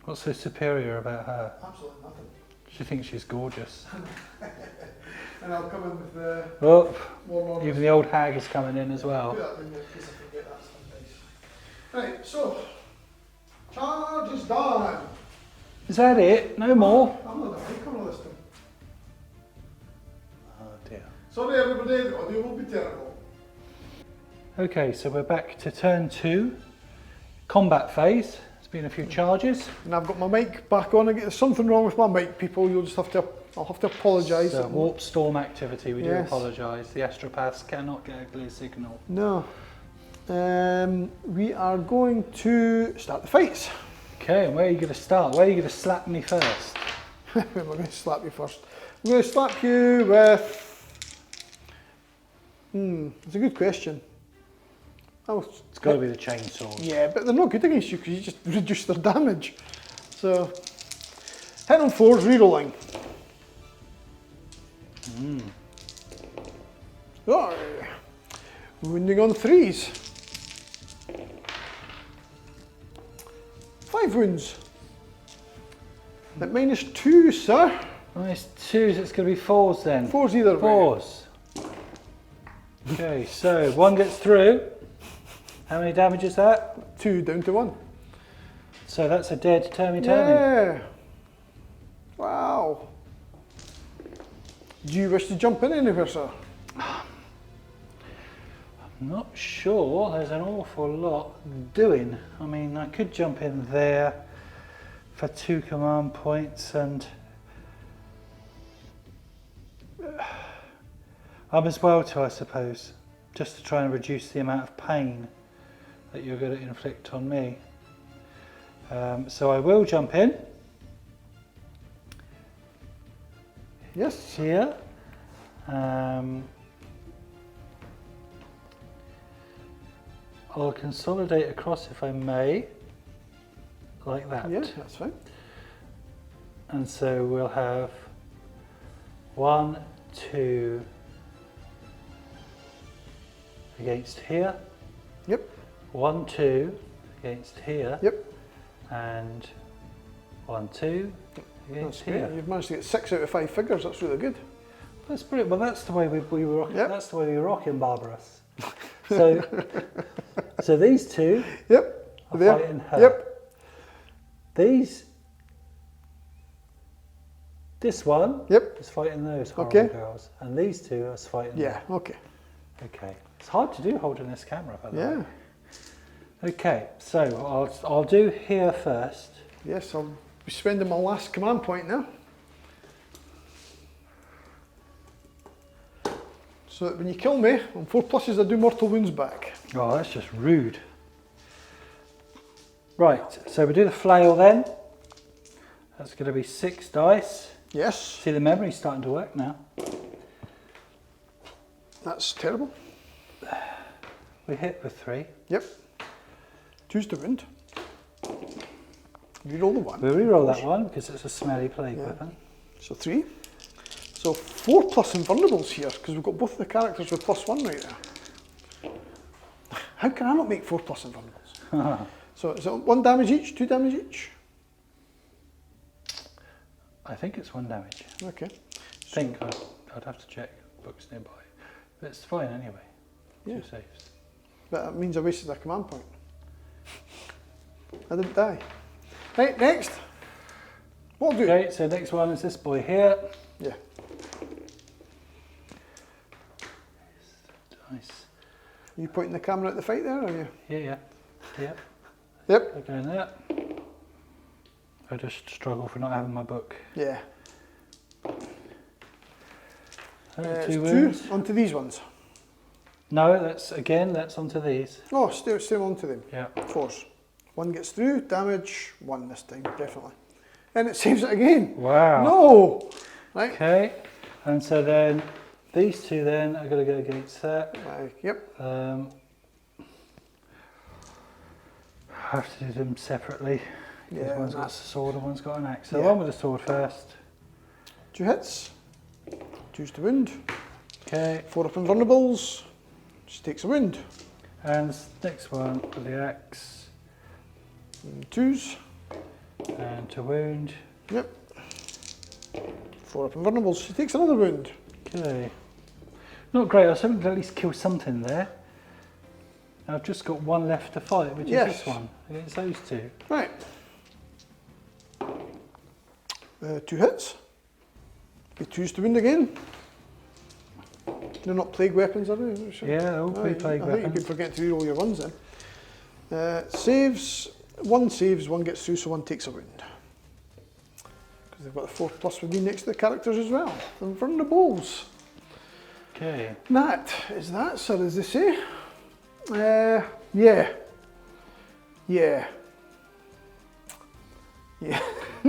What's so superior about her? Absolutely nothing. She thinks she's gorgeous. And I'll come in with the Oh, Warlord. even the old hag is coming in as well. Do that in case I forget that stuff. Right, so charge is done. Is that it? No more? I'm not a mic on this time. Oh dear. Sorry everybody, the audio will be terrible. Okay, so we're back to turn 2, combat phase. There's been a few charges. And I've got my mic back on again. There's something wrong with my mic, people. You'll just have to, I'll have to apologise. So warp storm activity, we do Yes. apologise. The astropaths cannot get a clear signal. No. We are going to start the fights. Okay, and where are you going to start? Where are you going to slap me first? Where am I going to slap you first? I'm going to slap you with... it's a good question. It's got to be the chainsaw. Yeah, but they're not good against you because you just reduce their damage. So, hit on 4s, rerolling. Oh, wounding on 3s. 5 wounds. At -2, sir. Nice 2s, it's going to be 4s then. 4s either way. 4s. Okay, so 1 gets through. How many damage is that? 2 down to 1. So that's a dead turny. Yeah. Wow. Do you wish to jump in anywhere, sir? I'm not sure there's an awful lot doing. I mean, I could jump in there for 2 command points and I'm as well to, I suppose, just to try and reduce the amount of pain that you're going to inflict on me. So I will jump in. Yes. Here. I'll consolidate across if I may, like that. Yeah, that's fine. And so we'll have 1, 2 against here. Yep. 1, 2 against here. Yep. And 1, 2 against That's great. here. You've managed to get 6 out of 5 figures. That's really good. That's brilliant. Well, that's the way we were rocking. Yep. That's the way we were rocking, Barbarous. So, so these 2 Yep. are There. fighting her. Yep. This one Yep. is fighting those horrible Okay. girls, and these 2 are fighting. Yeah. Okay. Okay. It's hard to do holding this camera, by the way. Yeah. Okay, so I'll do here first. Yes, I'll be spending my last command point now. So that when you kill me, on 4 pluses I do mortal wounds back. Oh, that's just rude. Right, so we do the flail then. That's going to be 6 dice. Yes. See, the memory's starting to work now. That's terrible. We hit with 3. Yep. 2's to wound. Reroll the 1. We'll re-roll that one because it's a smelly plague Yeah. weapon. So 3. So 4 plus invulnerables here, because we've got both the characters with +1 right there. How can I not make 4 plus invulnerables? So is it 1 damage each, 2 damage each? I think it's 1 damage. Okay. I think I'd have to check books nearby. But it's fine anyway. Yeah. 2 saves. But that means I wasted a command point. I didn't die. Right, next. What I'll do? Okay, so next one is this boy here. Yeah. Nice. Are you pointing the camera at the fight there, are you? Yeah. Yep. Okay, in there. I just struggle for not having my book. Yeah. 2 It's wounds. 2 onto these ones. No, that's onto these. Oh, still onto them. Yeah. 4s. 1 gets through, damage 1 this time, definitely. And it saves it again. Wow. No! Right. Okay, and so then these 2 then are going to go against that. Yep. I have to do them separately. Because Yeah, one's got a that's- sword and one's got an axe. So Yeah. one with the sword first. 2 hits. 2's to wound. Okay, 4 up invulnerables. Just takes a wound. and this next one with the axe. And 2s. And to wound. Yep. 4 up invulnerables. She takes another wound. Okay. Not great, I was hoping to at least kill something there. I've just got 1 left to fight, which Yes. is this one, against those 2. Right. 2 hits. Be 2s to wound again. They're not plague weapons, are they? Yeah, they'll be plague I think weapons. you've been forgetting to reroll your ones then. Saves, 1 saves, 1 gets through, so 1 takes a wound. Because they've got the 4+ with me next to the characters as well. And from the bowls. Okay. That is that, sir, as they say. Yeah.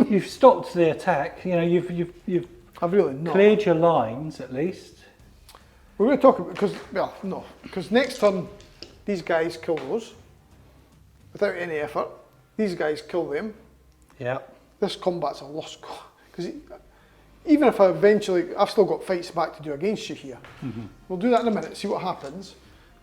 You've stopped the attack. You know, you've I've really not. cleared your lines at least. We're going to talk about, because next turn, these guys kill those. Without any effort. These guys kill them. Yeah. This combat's a lost cause. Because even if I've still got fights back to do against you here. We'll do that in a minute, see what happens.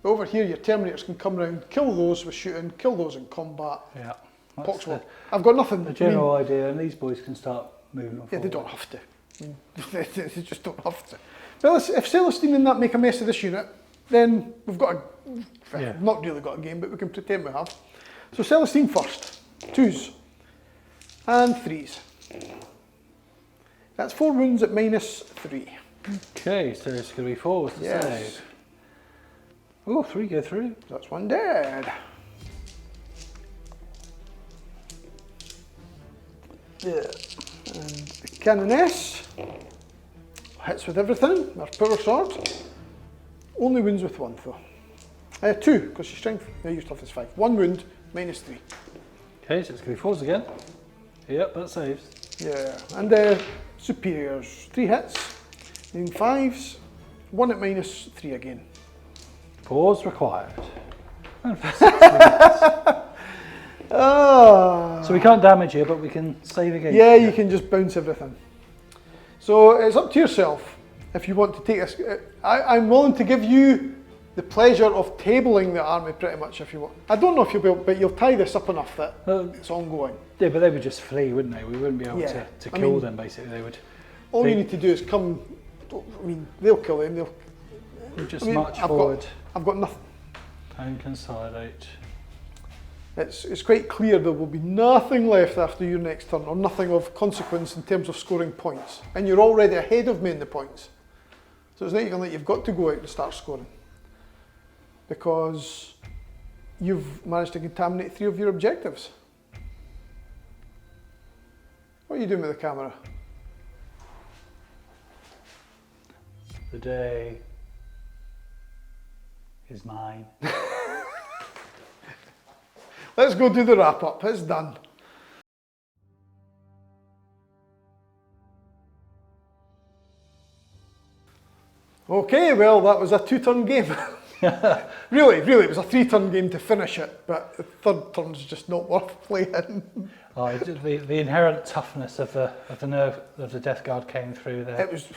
But over here, your Terminators can come around, kill those with shooting, kill those in combat. Yeah. Poxwalk. I've got nothing. The general idea, and these boys can start moving forward. Yeah, they don't have to. I mean, they just don't have to. But if Celestine and that make a mess of this unit, then we've got not really got a game, but we can pretend we have. So Celestine first. 2s. And 3s. That's 4 wounds at -3. Okay, so it's going to be 4 to Yes. save. Oh, 3 go through. That's 1 dead. Yeah. And the Canoness hits with everything. Our power sword. Only wounds with 1 though. 2, because she's strength. No, your stuff is 5. 1 wound, -3. Okay, so it's going to be 4s again. Yep, that saves. Yeah. And superiors. 3 hits. Then 5s. 1 at -3 again. Pause required. And for 6 minutes. So we can't damage you, but we can save again. Yeah, you can just bounce everything. So it's up to yourself if you want to take this. I'm willing to give you the pleasure of tabling the army pretty much if you want. I don't know if you'll be able, but you'll tie this up enough that it's ongoing. Yeah, but they would just flee, wouldn't they? We wouldn't be able Yeah. to kill them, basically. They would. All you need to do is come. I mean, they'll kill them. They'll just I mean, march forward I've got nothing. and consolidate. It's quite clear there will be nothing left after your next turn, or nothing of consequence in terms of scoring points. And you're already ahead of me in the points. So it's not even like you've got to go out and start scoring. Because you've managed to contaminate 3 of your objectives. What are you doing with the camera? The day is mine. Let's go do the wrap up, it's done. Okay, well that was a 2-turn game. Really, it was a 3-turn game to finish it, but the 3rd turn's just not worth playing. Oh, the inherent toughness of the Death Guard came through there. It was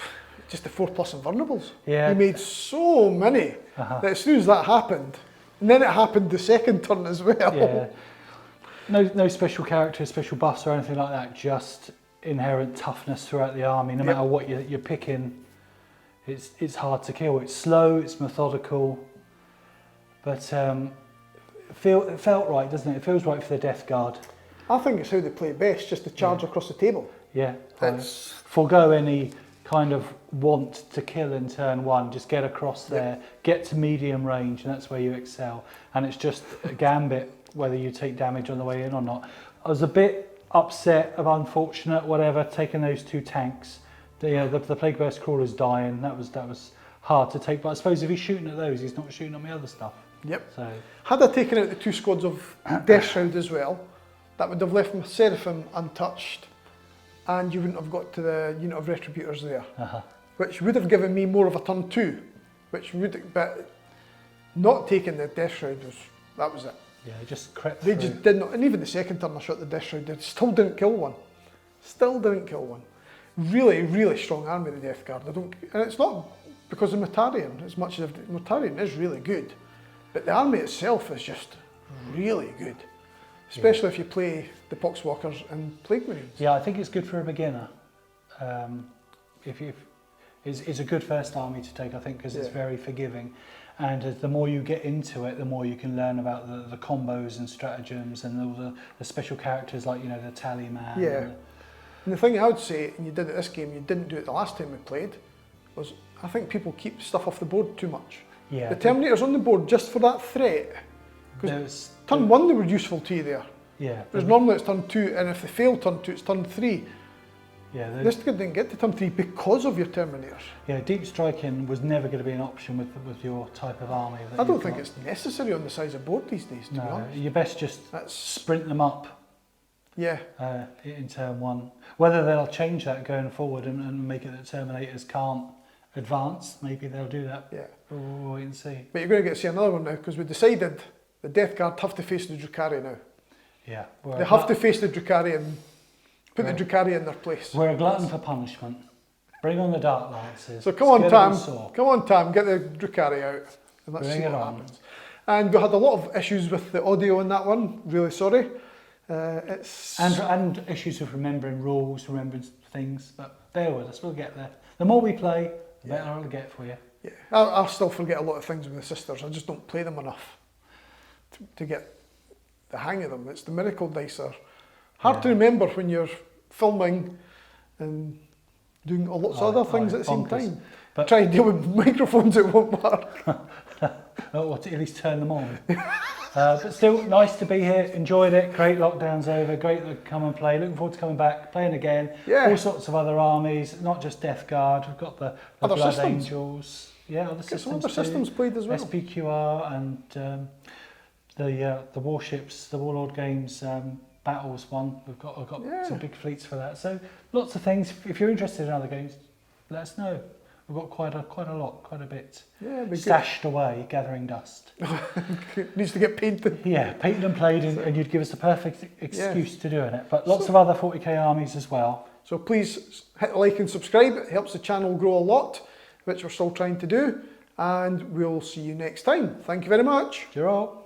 just the 4+ invulnerables. Yeah. He made so many that as soon as that happened, and then it happened the 2nd turn as well. Yeah. No special characters, special buffs or anything like that, just inherent toughness throughout the army. No matter what you're picking, it's hard to kill. It's slow, it's methodical, but it felt right, doesn't it? It feels right for the Death Guard. I think it's how they play best, just to charge across the table. Yeah, It's forgo any kind of want to kill in turn 1, just get across there, get to medium range, and that's where you excel. And it's just a gambit whether you take damage on the way in or not. I was a bit upset, unfortunate, whatever, taking those 2 tanks. The Plague Burst Crawler's dying, that was hard to take, but I suppose if he's shooting at those, he's not shooting at my other stuff. Yep. So Had I taken out the 2 squads of Death Shroud as well, that would have left my Seraphim untouched, and you wouldn't have got to the unit of Retributors there, which would have given me more of a turn 2, but not taking the Death Shroud that was it. yeah, just crept They through. just did not, and even the 2nd turn I shot the Death Shroud, they still didn't kill one. Really, really strong army, the Death Guard. And it's not because of Mortarion, as much as Mortarion is really good, but the army itself is just really good. Especially if you play the Poxwalkers and Plague Marines. Yeah, I think it's good for a beginner. It's a good first army to take, I think, because it's very forgiving. And the more you get into it, the more you can learn about the combos and stratagems and all the special characters like, the Tally Man. Yeah. And the thing I would say, and you did it this game, you didn't do it the last time we played, was I think people keep stuff off the board too much. Yeah. The Terminator's on the board just for that threat. Because turn 1 they were useful to you there. Yeah. Whereas normally it's turn 2, and if they fail turn 2, it's turn 3. Yeah. This didn't get to turn 3 because of your Terminators. Yeah, deep striking was never going to be an option with your type of army. I don't think it's necessary on the size of board these days, to be honest. You best just sprint them up. Yeah. In turn 1. Whether they'll change that going forward and make it that Terminators can't advance, maybe they'll do that. Yeah. We'll wait and see. But you're going to get to see another one now, because we decided the Death Guard have to face the Drukhari now. Yeah. They have to face the Drukhari and put the Drukhari in their place. We're a glutton for punishment. Bring on the Dark Lances. So come on, Tam, get the Drukhari out, and let's see what happens. And we had a lot of issues with the audio in that one. Really sorry. And issues with remembering rules, remembering things, but bear with us, we'll get there. The more we play, the better it'll get for you. Yeah, I still forget a lot of things with the sisters. I just don't play them enough to get the hang of them. It's the miracle dice are hard to remember when you're filming and doing lots of other things at the same time. But try and deal with microphones, it won't work. Or to at least turn them on. But still, nice to be here. Enjoyed it. Great lockdown's over. Great to come and play. Looking forward to coming back, playing again. Yeah. All sorts of other armies, not just Death Guard. We've got the Blood systems. Angels. Yeah, other systems. Some other systems played as well. SPQR and the warships, the Warlord Games battles one. I've got some big fleets for that. So lots of things. If you're interested in other games, let us know. We've got quite a bit stashed away, gathering dust. Needs to get painted. Yeah, painted and played, and you'd give us the perfect excuse to doing it. But lots of other 40k armies as well. So please hit like and subscribe. It helps the channel grow a lot, which we're still trying to do. And we'll see you next time. Thank you very much. Cheerio.